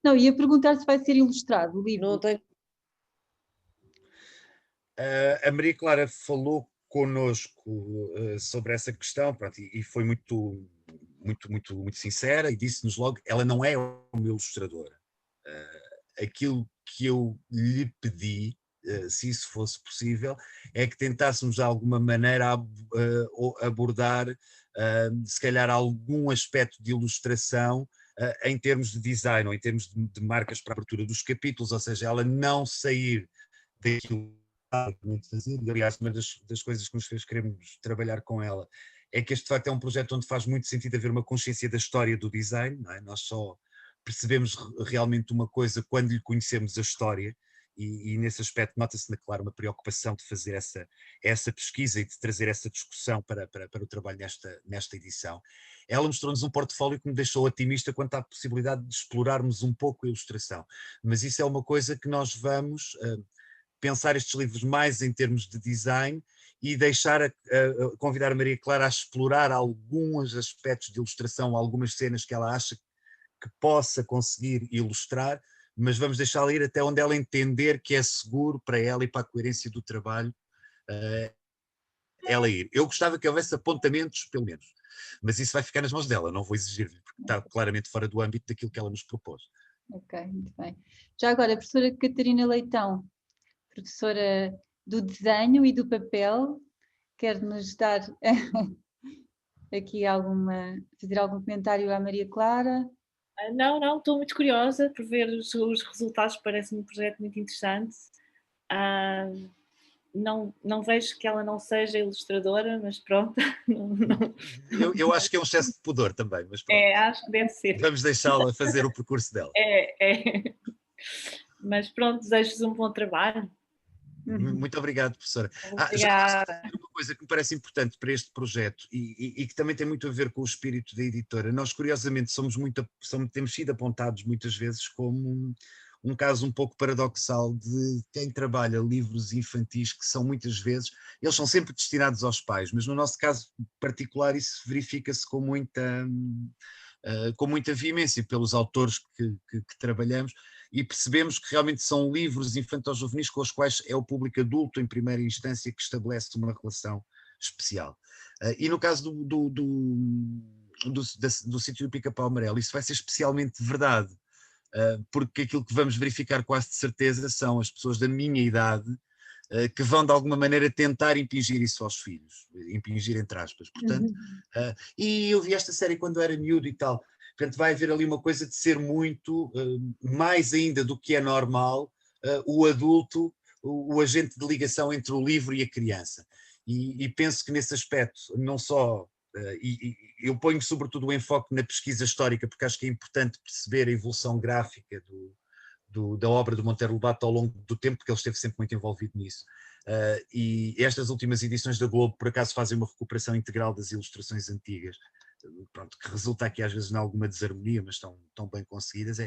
Não, ia perguntar se vai ser ilustrado o livro. Não tenho. A Maria Clara falou connosco sobre essa questão, pronto, e foi muito sincera e disse-nos logo, ela não é uma ilustradora. Aquilo que eu lhe pedi, se isso fosse possível, é que tentássemos de alguma maneira abordar se calhar algum aspecto de ilustração em termos de design ou em termos de marcas para a abertura dos capítulos, ou seja, ela não sair daquilo que fazer. Aliás, uma das coisas que nos fez queremos trabalhar com ela é que este de facto é um projeto onde faz muito sentido haver uma consciência da história do design, não é? Nós só percebemos realmente uma coisa quando lhe conhecemos a história e nesse aspecto nota-se, claro, uma preocupação de fazer essa pesquisa e de trazer essa discussão para o trabalho nesta edição. Ela mostrou-nos um portfólio que me deixou otimista quanto à possibilidade de explorarmos um pouco a ilustração, mas isso é uma coisa que nós vamos pensar estes livros mais em termos de design e deixar convidar a Maria Clara a explorar alguns aspectos de ilustração, algumas cenas que ela acha que possa conseguir ilustrar, mas vamos deixá-la ir até onde ela entender que é seguro para ela e para a coerência do trabalho ela ir. Eu gostava que houvesse apontamentos, pelo menos, mas isso vai ficar nas mãos dela, não vou exigir-lhe, porque está claramente fora do âmbito daquilo que ela nos propôs. Ok, muito bem. Já agora, a professora Catarina Leitão, professora do desenho e do papel, quer-nos dar aqui fazer algum comentário à Maria Clara? Não, estou muito curiosa por ver os resultados, parece-me um projeto muito interessante. não vejo que ela não seja ilustradora, mas pronto. Eu acho que é um excesso de pudor também, mas pronto. Acho que deve ser. Vamos deixá-la fazer o percurso dela. Mas pronto, desejo-vos um bom trabalho. Muito obrigado, professora. Obrigada. Já uma coisa que me parece importante para este projeto e que também tem muito a ver com o espírito da editora. Nós, curiosamente, temos sido apontados muitas vezes como um caso um pouco paradoxal de quem trabalha livros infantis que são muitas vezes, eles são sempre destinados aos pais, mas no nosso caso particular isso verifica-se com muita veemência pelos autores que trabalhamos, e percebemos que realmente são livros infanto-juvenis com os quais é o público adulto, em primeira instância, que estabelece uma relação especial. E no caso do Sítio do Pica-Pau Amarelo, isso vai ser especialmente verdade, porque aquilo que vamos verificar quase de certeza são as pessoas da minha idade que vão de alguma maneira tentar impingir isso aos filhos, impingir entre aspas, portanto, e eu vi esta série quando era miúdo e tal, portanto vai haver ali uma coisa de ser muito, mais ainda do que é normal, o adulto, o agente de ligação entre o livro e a criança, e penso que nesse aspecto, não só, eu ponho sobretudo o enfoque na pesquisa histórica, porque acho que é importante perceber a evolução gráfica da obra do Monteiro Lobato ao longo do tempo, porque ele esteve sempre muito envolvido nisso. E estas últimas edições da Globo, por acaso, fazem uma recuperação integral das ilustrações antigas, pronto, que resulta aqui às vezes em alguma desarmonia, mas estão bem conseguidas.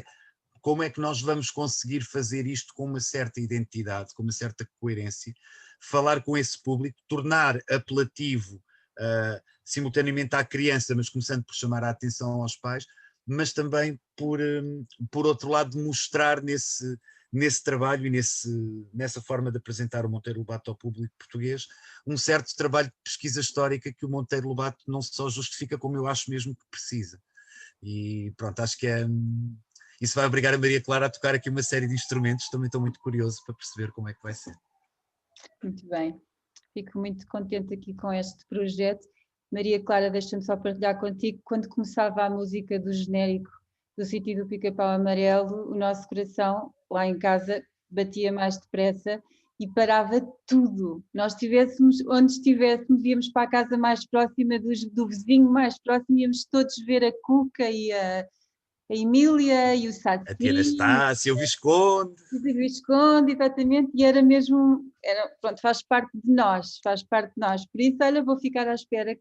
Como é que nós vamos conseguir fazer isto com uma certa identidade, com uma certa coerência, falar com esse público, tornar apelativo simultaneamente à criança, mas começando por chamar a atenção aos pais, mas também por outro lado mostrar nesse trabalho e nessa forma de apresentar o Monteiro Lobato ao público português um certo trabalho de pesquisa histórica que o Monteiro Lobato não só justifica, como eu acho mesmo que precisa. E pronto, acho que isso vai obrigar a Maria Clara a tocar aqui uma série de instrumentos, também estou muito curioso para perceber como é que vai ser. Muito bem, fico muito contente aqui com este projeto. Maria Clara, deixa-me só partilhar contigo, quando começava a música do genérico do Sítio do Pica-Pau Amarelo, o nosso coração, lá em casa, batia mais depressa e parava tudo. Nós onde estivéssemos, íamos para a casa mais próxima do vizinho mais próximo, íamos todos ver a Cuca e a Emília e o Saci. A tia Anastácia, o Visconde. O Visconde, exatamente, e era mesmo, pronto, faz parte de nós. Por isso, olha, vou ficar à espera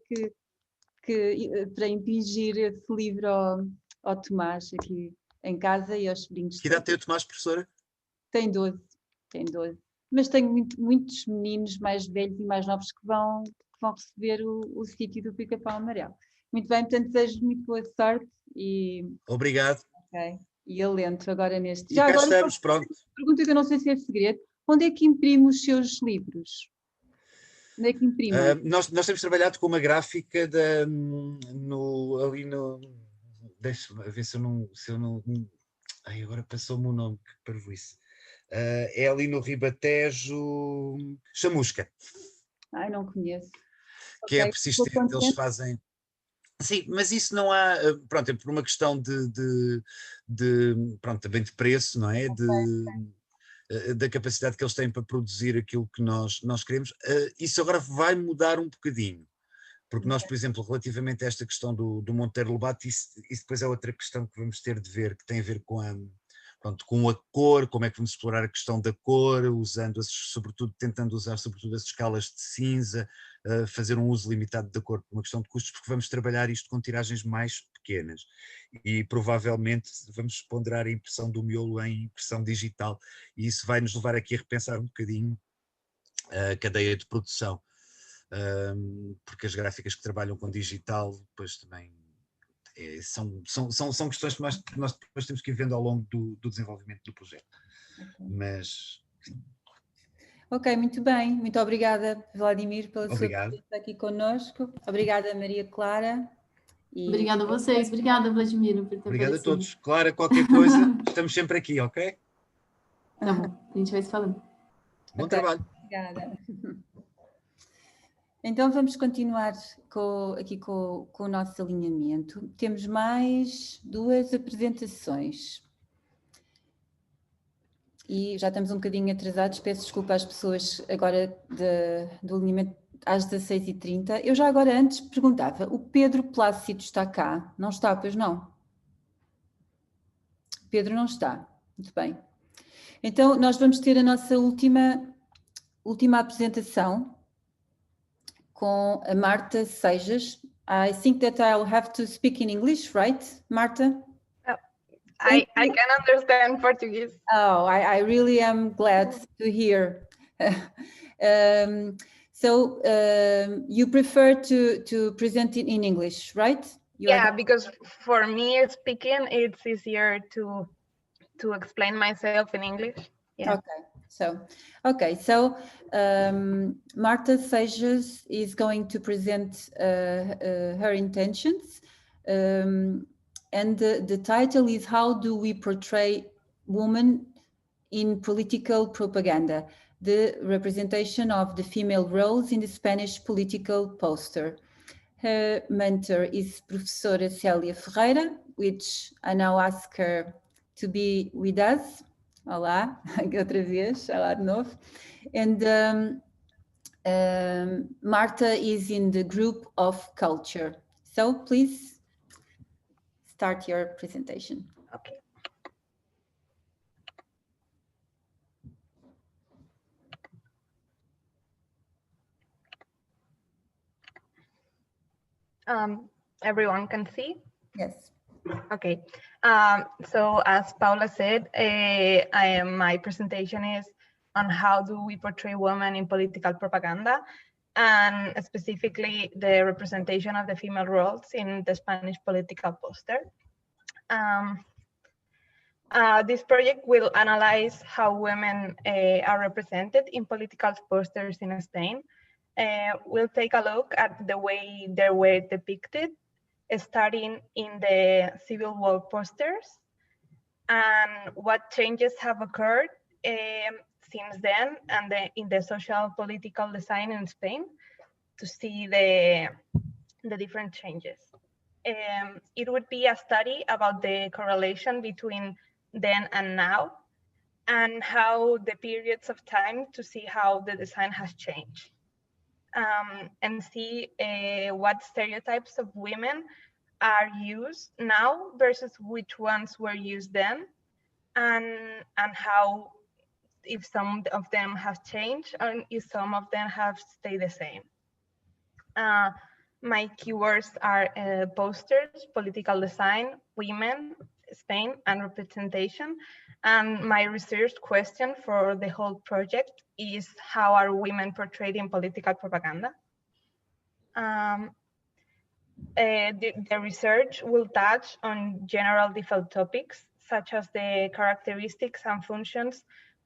para impingir esse livro ao Tomás aqui em casa e aos sobrinhos. Que idade tem o Tomás, professora? Tem 12. Mas tenho muitos meninos mais velhos e mais novos que vão receber o Sítio do Pica-Pau Amarelo. Muito bem, portanto, desejo muito boa sorte e... Obrigado. Ok. E alento agora neste... E cá estamos, pronto. Pergunta que eu não sei se é segredo. Onde é que imprime os seus livros? Onde é que imprime? Nós temos trabalhado com uma gráfica ali no... Deixa-me ver se eu não... Ai, agora passou-me o nome, que parvoíce. É ali no Ribatejo... Chamusca. Ai, não conheço. Que é persistente, eles fazem... Sim, mas isso não há, pronto, é por uma questão pronto, também de preço, não é? Da capacidade que eles têm para produzir aquilo que nós queremos. Isso agora vai mudar um bocadinho, porque nós, por exemplo, relativamente a esta questão do Monteiro Lobato, isso depois é outra questão que vamos ter de ver, que tem a ver com a cor, como é que vamos explorar a questão da cor, tentando usar sobretudo as escalas de cinza, fazer um uso limitado da cor por uma questão de custos, porque vamos trabalhar isto com tiragens mais pequenas e provavelmente vamos ponderar a impressão do miolo em impressão digital, e isso vai nos levar aqui a repensar um bocadinho a cadeia de produção, porque as gráficas que trabalham com digital depois também são questões que nós depois temos que ir vendo ao longo do desenvolvimento do projeto. Mas... Ok, muito bem. Muito obrigada, Vladimir, pela sua presença aqui connosco. Obrigada, Maria Clara. Obrigada a vocês. Obrigada, Vladimir, por ter Obrigado a todos. Clara, qualquer coisa, estamos sempre aqui, ok? Tá bom, a gente vai se falando. Bom trabalho. Obrigada. Então vamos continuar aqui com o nosso alinhamento. Temos mais 2 apresentações. e já estamos um bocadinho atrasados, peço desculpa às pessoas agora do alinhamento às 16h30. Eu já agora antes perguntava, o Pedro Plácido está cá? Não está, pois não? Pedro não está, muito bem. Então nós vamos ter a nossa última apresentação com a Marta Seijas. I think that I'll have to speak in English, right, Marta? I can understand Portuguese. Oh, I really am glad to hear. You prefer to present it in English, right? Because for me speaking, it's easier to explain myself in English. Yeah. Okay. So Marta Seijas is going to present her intentions. And the title is How Do We Portray Women in Political Propaganda? The representation of the female roles in the Spanish political poster. Her mentor is Professora Célia Ferreira, which I now ask her to be with us. Olá, outra vez, olá de novo. And Marta is in the group of culture. So please, start your presentation. Okay. Everyone can see? Yes. Okay. So as Paula said, my presentation is on how do we portray women in political propaganda, and specifically the representation of the female roles in the Spanish political poster. This project will analyze how women are represented in political posters in Spain. We'll take a look at the way they were depicted, starting in the Civil War posters, and what changes have occurred since then, and in the social political design in Spain, to see the different changes. It would be a study about the correlation between then and now, and how the periods of time to see how the design has changed, and see what stereotypes of women are used now versus which ones were used then, and how, if some of them have changed and if some of them have stayed the same. My keywords are posters, political design, women, Spain, and representation. And my research question for the whole project is, how are women portrayed in political propaganda? The research will touch on general default topics, such as the characteristics and functions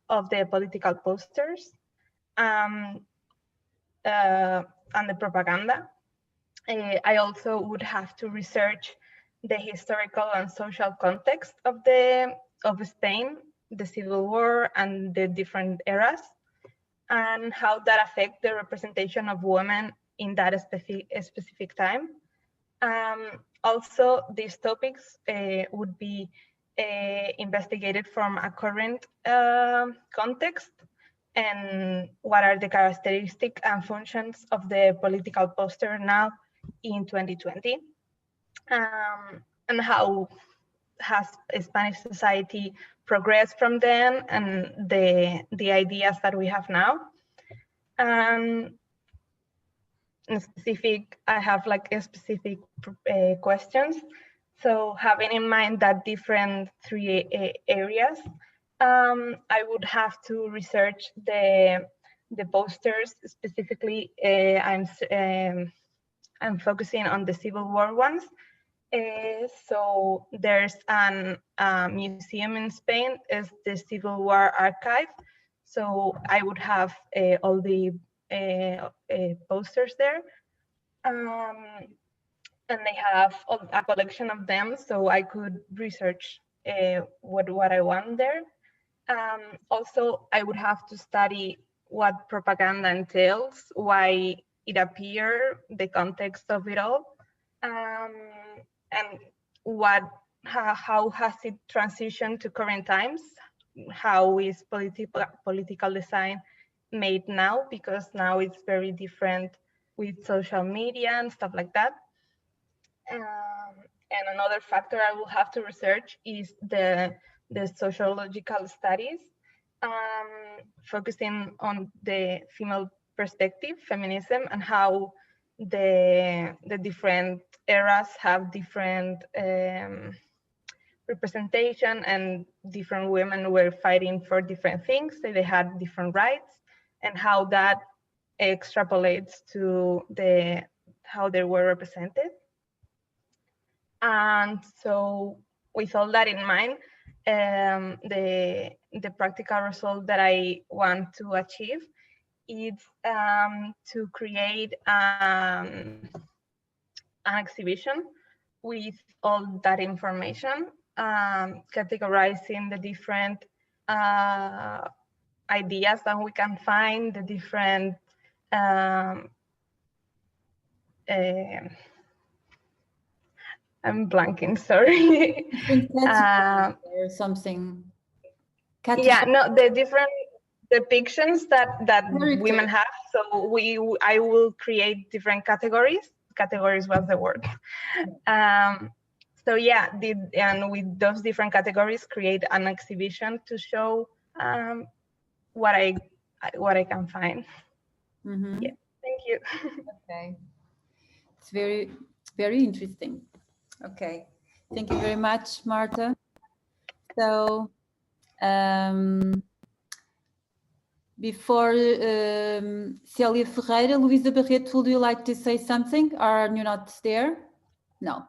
of the political posters and the propaganda. I also would have to research the historical and social context of Spain, the Civil War, and the different eras, and how that affect the representation of women in that specific time. Also, these topics would be investigated from a current context, and what are the characteristics and functions of the political poster now in 2020, and how has Spanish society progressed from then, and the ideas that we have now. In specific, I have like a specific questions. So having in mind that different three areas, I would have to research the posters. Specifically, I'm focusing on the Civil War ones. So there's a museum in Spain, is the Civil War Archive. So I would have all the posters there, and they have a collection of them, so I could research what I want there. Also, I would have to study what propaganda entails, why it appeared, the context of it all, and how has it transitioned to current times, how is political design made now, because now it's very different with social media and stuff like that. And another factor I will have to research is the sociological studies, focusing on the female perspective, feminism, and how the different eras have different representation, and different women were fighting for different things, so they had different rights, and how that extrapolates to how they were represented. And so with all that in mind, the practical result that I want to achieve is to create an exhibition with all that information, categorizing the different ideas that we can find, the different I'm blanking, sorry. Or something. Yeah, no, the different depictions that women have. So I will create different categories. Categories was the word. So yeah, and with those different categories, create an exhibition to show what I can find. Mm-hmm. Yeah, thank you. Okay, it's very interesting. Okay, thank you very much, Marta. So before Célia Ferreira, Luísa Barreto, would you like to say something? Are you not there? No.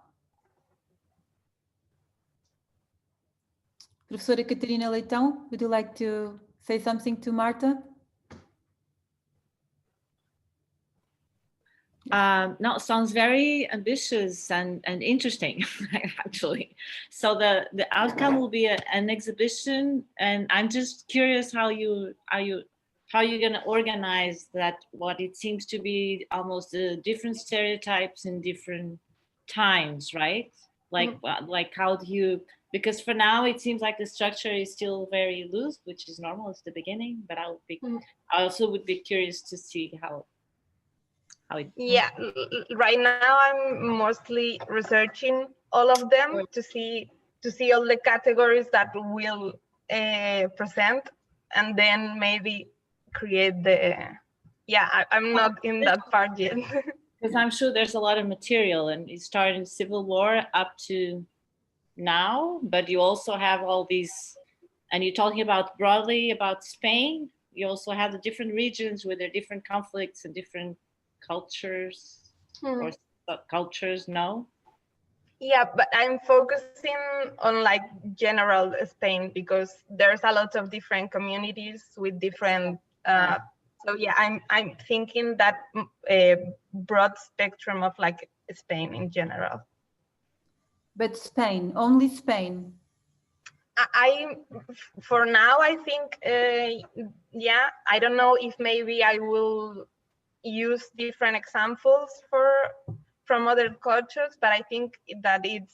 Professora Catarina Leitão, would you like to say something to Marta? No, it sounds very ambitious and interesting, actually. So the outcome will be an exhibition, and I'm just curious how you're going to organize that. What it seems to be almost different stereotypes in different times, right? Like how do you? Because for now it seems like the structure is still very loose, which is normal. It's the beginning, but I also would be curious to see how. Yeah, right now I'm mostly researching all of them to see all the categories that will present, and then maybe create the. Yeah, I'm not in that part yet. Because I'm sure there's a lot of material, and it started in Civil War up to now, but you also have all these, and you're talking about broadly about Spain. You also have the different regions with their different conflicts and different cultures or subcultures. No? Yeah, but I'm focusing on like general Spain, because there's a lot of different communities with different. So yeah, I'm thinking that a broad spectrum of like Spain in general. But Spain, only Spain. For now, I think, yeah, I don't know if maybe I will use different examples from other cultures, but I think that it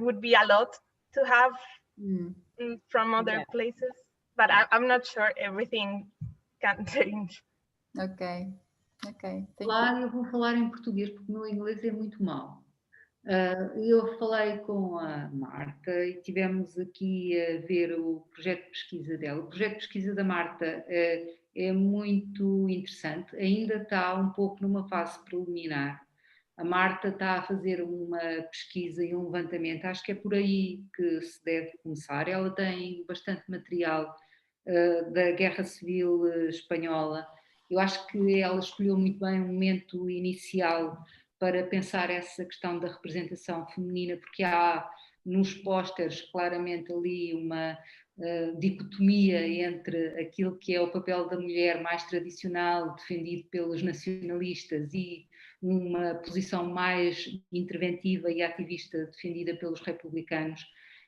would be a lot to have from other places. But I'm not sure everything can change. Ok. Eu vou falar em português porque o meu inglês é muito mau. Eu falei com a Marta e tivemos aqui a ver o projeto de pesquisa dela. O projeto de pesquisa da Marta é muito interessante, ainda está um pouco numa fase preliminar. A Marta está a fazer uma pesquisa e um levantamento, acho que é por aí que se deve começar. Ela tem bastante material da Guerra Civil Espanhola. Eu acho que ela escolheu muito bem um momento inicial para pensar essa questão da representação feminina, porque há nos pósteres claramente ali uma dicotomia entre aquilo que é o papel da mulher mais tradicional, defendido pelos nacionalistas, e uma posição mais interventiva e ativista defendida pelos republicanos.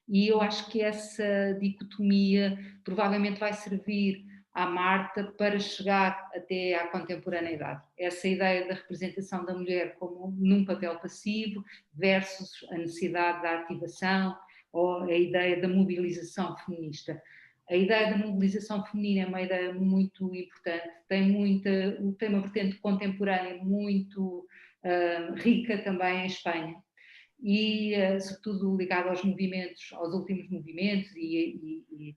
E eu acho que essa dicotomia provavelmente vai servir à Marta para chegar até à contemporaneidade. Essa ideia da representação da mulher como num papel passivo versus a necessidade da ativação ou a ideia da mobilização feminista. A ideia da mobilização feminina é uma ideia muito importante, tem uma vertente contemporânea muito rica também em Espanha e sobretudo ligada aos movimentos, aos últimos movimentos e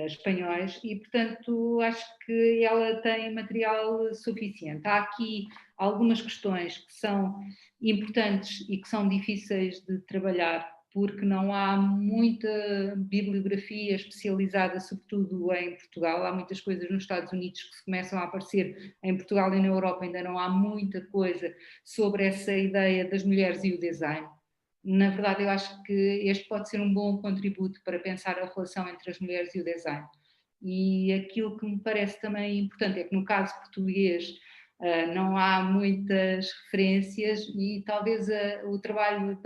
espanhóis, e portanto acho que ela tem material suficiente. Há aqui algumas questões que são importantes e que são difíceis de trabalhar, porque não há muita bibliografia especializada, sobretudo em Portugal. Há muitas coisas nos Estados Unidos que começam a aparecer, em Portugal e na Europa ainda não há muita coisa sobre essa ideia das mulheres e o design. Na verdade, eu acho que este pode ser um bom contributo para pensar a relação entre as mulheres e o design. E aquilo que me parece também importante é que no caso português não há muitas referências e talvez o trabalho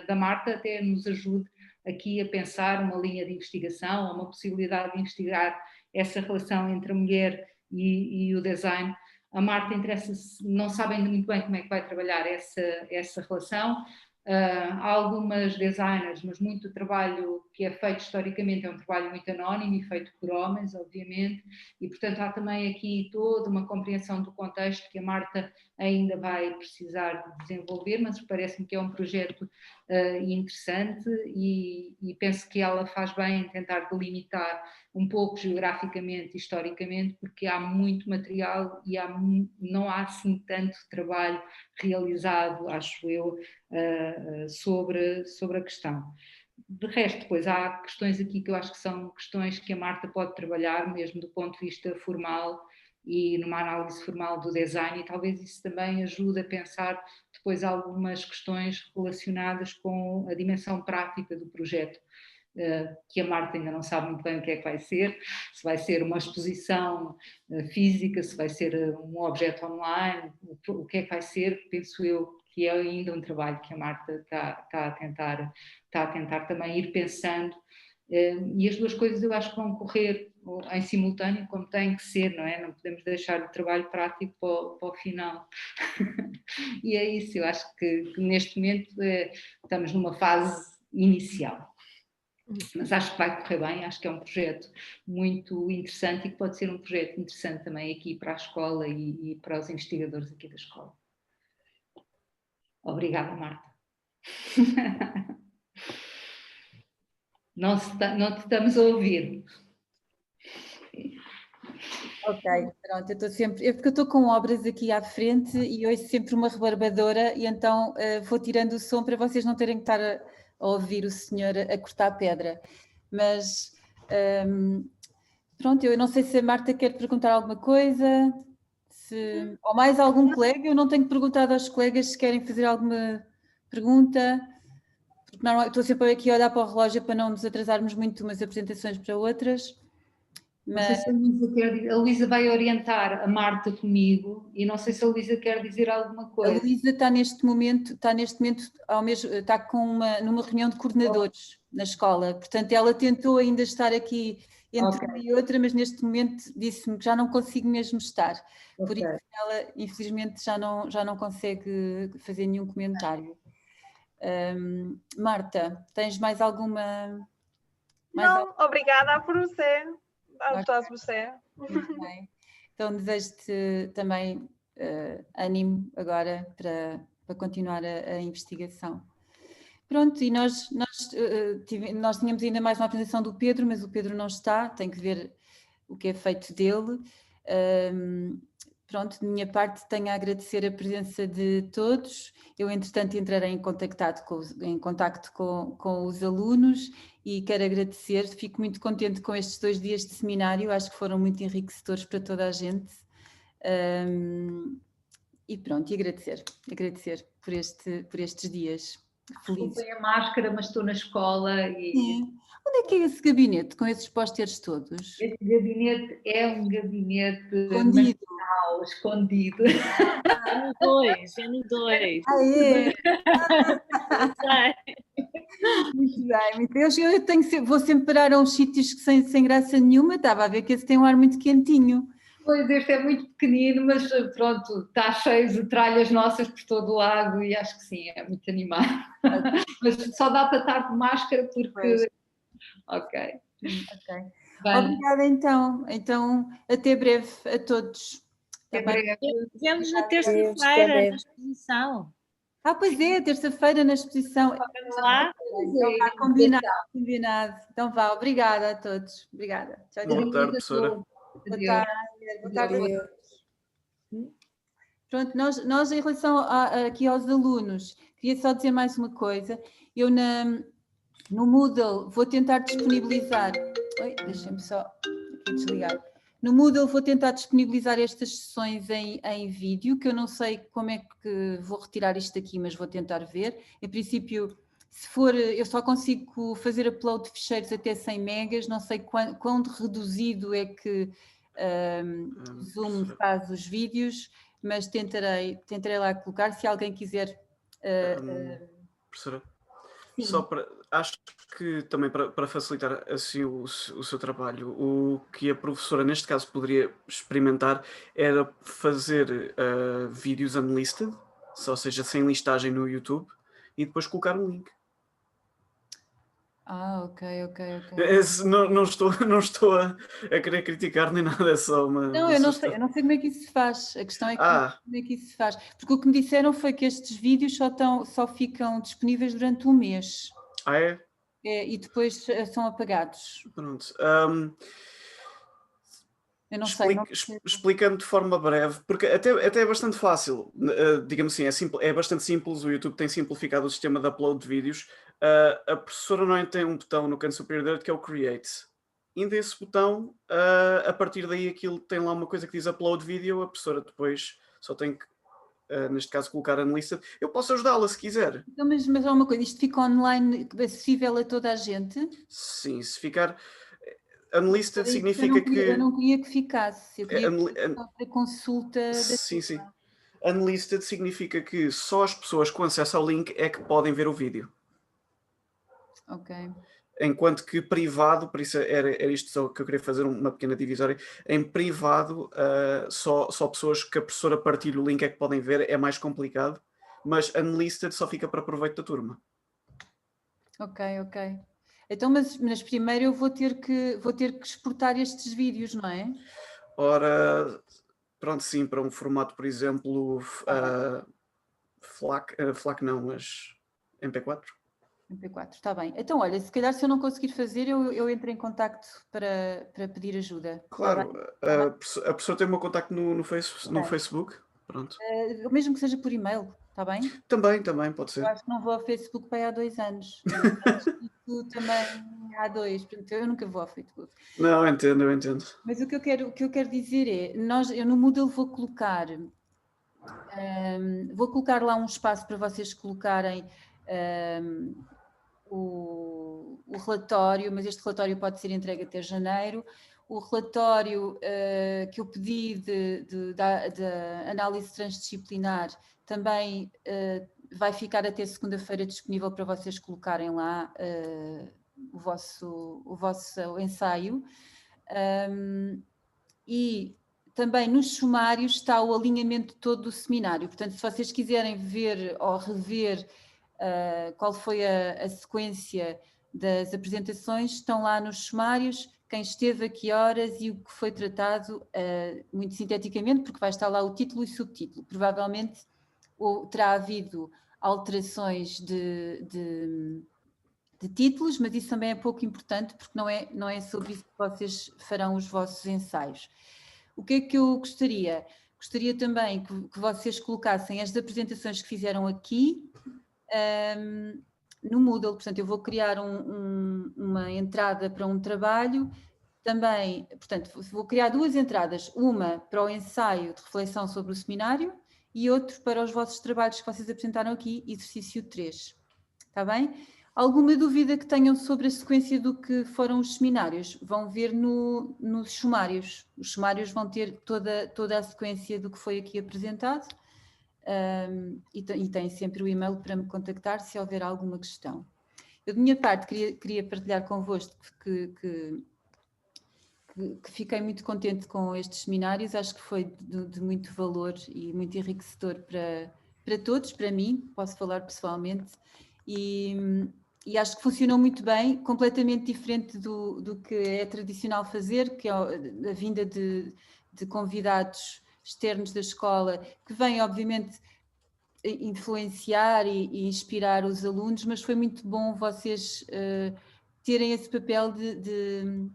da Marta até nos ajude aqui a pensar uma linha de investigação, ou uma possibilidade de investigar essa relação entre a mulher e o design. A Marta interessa-se, não sabe ainda muito bem como é que vai trabalhar essa relação. Há algumas designers, mas muito trabalho que é feito historicamente é um trabalho muito anónimo e feito por homens, obviamente, e portanto há também aqui toda uma compreensão do contexto que a Marta ainda vai precisar de desenvolver, mas parece-me que é um projeto interessante e penso que ela faz bem em tentar delimitar um pouco geograficamente e historicamente, porque há muito material e não há assim tanto trabalho realizado, acho eu, sobre a questão. De resto, depois há questões aqui que eu acho que são questões que a Marta pode trabalhar mesmo do ponto de vista formal e numa análise formal do design, e talvez isso também ajude a pensar depois algumas questões relacionadas com a dimensão prática do projeto, que a Marta ainda não sabe muito bem o que é que vai ser, se vai ser uma exposição física, se vai ser um objeto online, o que é que vai ser, penso eu que é ainda um trabalho que a Marta está a tentar também ir pensando, e as duas coisas eu acho que vão correr em simultâneo, como tem que ser, não é? Não podemos deixar o trabalho prático para o final. E é isso, eu acho que neste momento estamos numa fase inicial. Mas acho que vai correr bem, acho que é um projeto muito interessante e que pode ser um projeto interessante também aqui para a escola e para os investigadores aqui da escola. Obrigada, Marta. Não te estamos a ouvir. Ok, pronto, eu estou sempre... É porque eu estou com obras aqui à frente e ouço sempre uma rebarbadora e então vou tirando o som para vocês não terem que estar a ouvir o senhor a cortar pedra. Mas, pronto, eu não sei se a Marta quer perguntar alguma coisa, ou mais algum colega. Eu não tenho perguntado aos colegas se querem fazer alguma pergunta, porque normalmente estou sempre aqui a olhar para o relógio para não nos atrasarmos muito de umas apresentações para outras. Mas... Não sei se a Luísa vai orientar a Marta comigo e não sei se a Luísa quer dizer alguma coisa. A Luísa está neste momento está numa reunião de coordenadores na escola, portanto ela tentou ainda estar aqui entre uma e outra, mas neste momento disse-me que já não consigo mesmo estar, por isso ela infelizmente já não consegue fazer nenhum comentário. Marta, tens mais alguma... Obrigada por você. Você. Então desejo-te também ânimo agora para continuar a investigação. Pronto, e nós tínhamos ainda mais uma apresentação do Pedro, mas o Pedro não está, tem que ver o que é feito dele. Pronto, de minha parte tenho a agradecer a presença de todos. Eu, entretanto, entrarei em contacto com os alunos e quero agradecer. Fico muito contente com estes 2 dias de seminário, acho que foram muito enriquecedores para toda a gente. E pronto, e agradecer por estes dias felizes. Desculpem a máscara, mas estou na escola e... Onde é que é esse gabinete com esses pósteres todos? Esse gabinete é um gabinete escondido. É no 2. Ah, é? Muito bem, vou sempre parar a uns sítios que sem graça nenhuma. Estava a ver que esse tem um ar muito quentinho. Pois, este é muito pequenino, mas pronto, está cheio de tralhas nossas por todo o lado e acho que sim, é muito animado. Mas só dá para estar de máscara porque... Pois. Ok. Ok. Bem, Obrigada então. Então, até breve a todos. até breve. Vemos na Deus, terça-feira até na exposição. Pois é, terça-feira na exposição. Vamos lá. Então, vá, combinado, combinado. Então vá, obrigada a todos. Obrigada. Tchau, tchau. Boa tarde, professora. Boa tarde. Boa tarde. Pronto, nós em relação aqui aos alunos, queria só dizer mais uma coisa. Eu no Moodle vou tentar disponibilizar... Oi, deixem-me só aqui desligar. No Moodle vou tentar disponibilizar estas sessões em vídeo, que eu não sei como é que vou retirar isto aqui, mas vou tentar ver. Em princípio, se for, eu só consigo fazer upload de ficheiros até 100 megas, não sei quão reduzido é que Zoom faz os vídeos, mas tentarei lá colocar, se alguém quiser... Professora, só acho que também para facilitar assim o seu trabalho, o que a professora neste caso poderia experimentar era fazer vídeos unlisted, ou seja, sem listagem no YouTube, e depois colocar um link. Ok. Não estou a querer criticar nem nada, é só uma... Não, eu não sei como é que isso se faz. A questão é como é que isso se faz. Porque o que me disseram foi que estes vídeos só ficam disponíveis durante um mês. É? E depois são apagados. Pronto. Eu não sei. Explicando de forma breve, porque até é bastante fácil, digamos assim, é bastante simples, o YouTube tem simplificado o sistema de upload de vídeos. A professora normalmente tem um botão no canto superior direito que é o Create. Indo esse botão, a partir daí aquilo tem lá uma coisa que diz Upload Video, a professora depois só tem que, neste caso, colocar Unlisted. Eu posso ajudá-la se quiser. Então, mas há uma coisa, isto fica online, acessível a toda a gente? Sim, se ficar... Unlisted significa que... Eu não queria que ficasse, eu queria que a consulta... Sim. Unlisted significa que só as pessoas com acesso ao link é que podem ver o vídeo. Ok. Enquanto que privado, por isso era isto só que eu queria fazer uma pequena divisória, em privado só pessoas que a professora partilha o link é que podem ver, é mais complicado, mas Unlisted só fica para proveito da turma. Ok. Então, mas primeiro eu vou ter que exportar estes vídeos, não é? Ora, pronto, sim, para um formato, por exemplo, FLAC não, mas MP4. MP4, está bem. Então, olha, se calhar se eu não conseguir fazer, eu entro em contacto para pedir ajuda. Claro, a pessoa tem o meu contacto no Facebook, pronto. Mesmo que seja por e-mail, está bem? Também, pode ser. Eu acho que não vou ao Facebook para aí há 2 anos. Tu também há 2, portanto eu nunca vou ao Facebook. Não, eu entendo. Mas o que eu quero dizer é, eu no Moodle vou colocar lá um espaço para vocês colocarem o relatório, mas este relatório pode ser entregue até janeiro. O relatório que eu pedi de análise transdisciplinar também vai ficar até segunda-feira disponível para vocês colocarem lá o vosso ensaio. E também nos sumários está o alinhamento todo do seminário. Portanto, se vocês quiserem ver ou rever qual foi a sequência das apresentações, estão lá nos sumários, quem esteve a que horas e o que foi tratado, muito sinteticamente, porque vai estar lá o título e subtítulo. Provavelmente terá havido alterações de títulos, mas isso também é pouco importante, porque não é sobre isso que vocês farão os vossos ensaios. O que é que eu gostaria? Gostaria também que vocês colocassem as apresentações que fizeram aqui no Moodle. Portanto, eu vou criar uma entrada para um trabalho, também, portanto, vou criar 2 entradas, uma para o ensaio de reflexão sobre o seminário e outro para os vossos trabalhos que vocês apresentaram aqui, exercício 3. Está bem? Alguma dúvida que tenham sobre a sequência do que foram os seminários? Vão ver nos sumários. Os sumários vão ter toda a sequência do que foi aqui apresentado e têm sempre o e-mail para me contactar se houver alguma questão. Eu, de minha parte, queria partilhar convosco que que fiquei muito contente com estes seminários, acho que foi de muito valor e muito enriquecedor para todos, para mim, posso falar pessoalmente, e acho que funcionou muito bem, completamente diferente do que é tradicional fazer, que é a vinda de convidados externos da escola, que vêm, obviamente, influenciar e inspirar os alunos, mas foi muito bom vocês terem esse papel de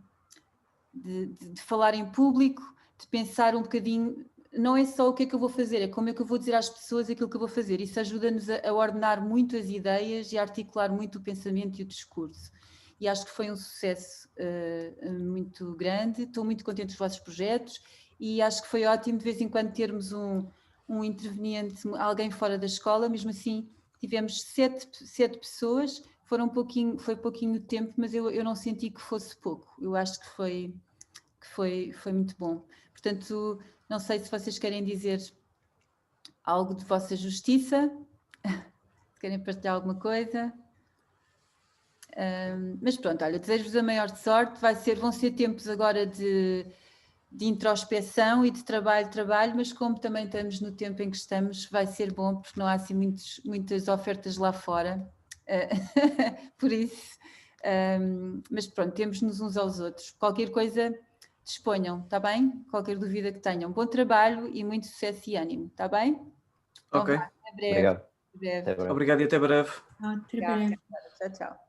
falar em público, de pensar um bocadinho, não é só o que é que eu vou fazer, é como é que eu vou dizer às pessoas aquilo que eu vou fazer. Isso ajuda-nos a ordenar muito as ideias e a articular muito o pensamento e o discurso. E acho que foi um sucesso muito grande. Estou muito contente dos vossos projetos e acho que foi ótimo de vez em quando termos um interveniente, alguém fora da escola. Mesmo assim, tivemos sete pessoas, foi pouquinho de tempo, mas eu não senti que fosse pouco. Eu acho que foi muito bom. Portanto, não sei se vocês querem dizer algo de vossa justiça, se querem partilhar alguma coisa. Mas pronto, olha, desejo-vos a maior sorte. Vão ser tempos agora de introspeção e de trabalho, mas como também estamos no tempo em que estamos, vai ser bom, porque não há assim muitas ofertas lá fora. Por isso, mas pronto, temos-nos uns aos outros. Qualquer coisa, disponham, está bem? Qualquer dúvida que tenham. Bom trabalho e muito sucesso e ânimo, está bem? Ok. Então, até breve. Obrigado. Obrigado e até breve. Até breve. Tchau, tchau.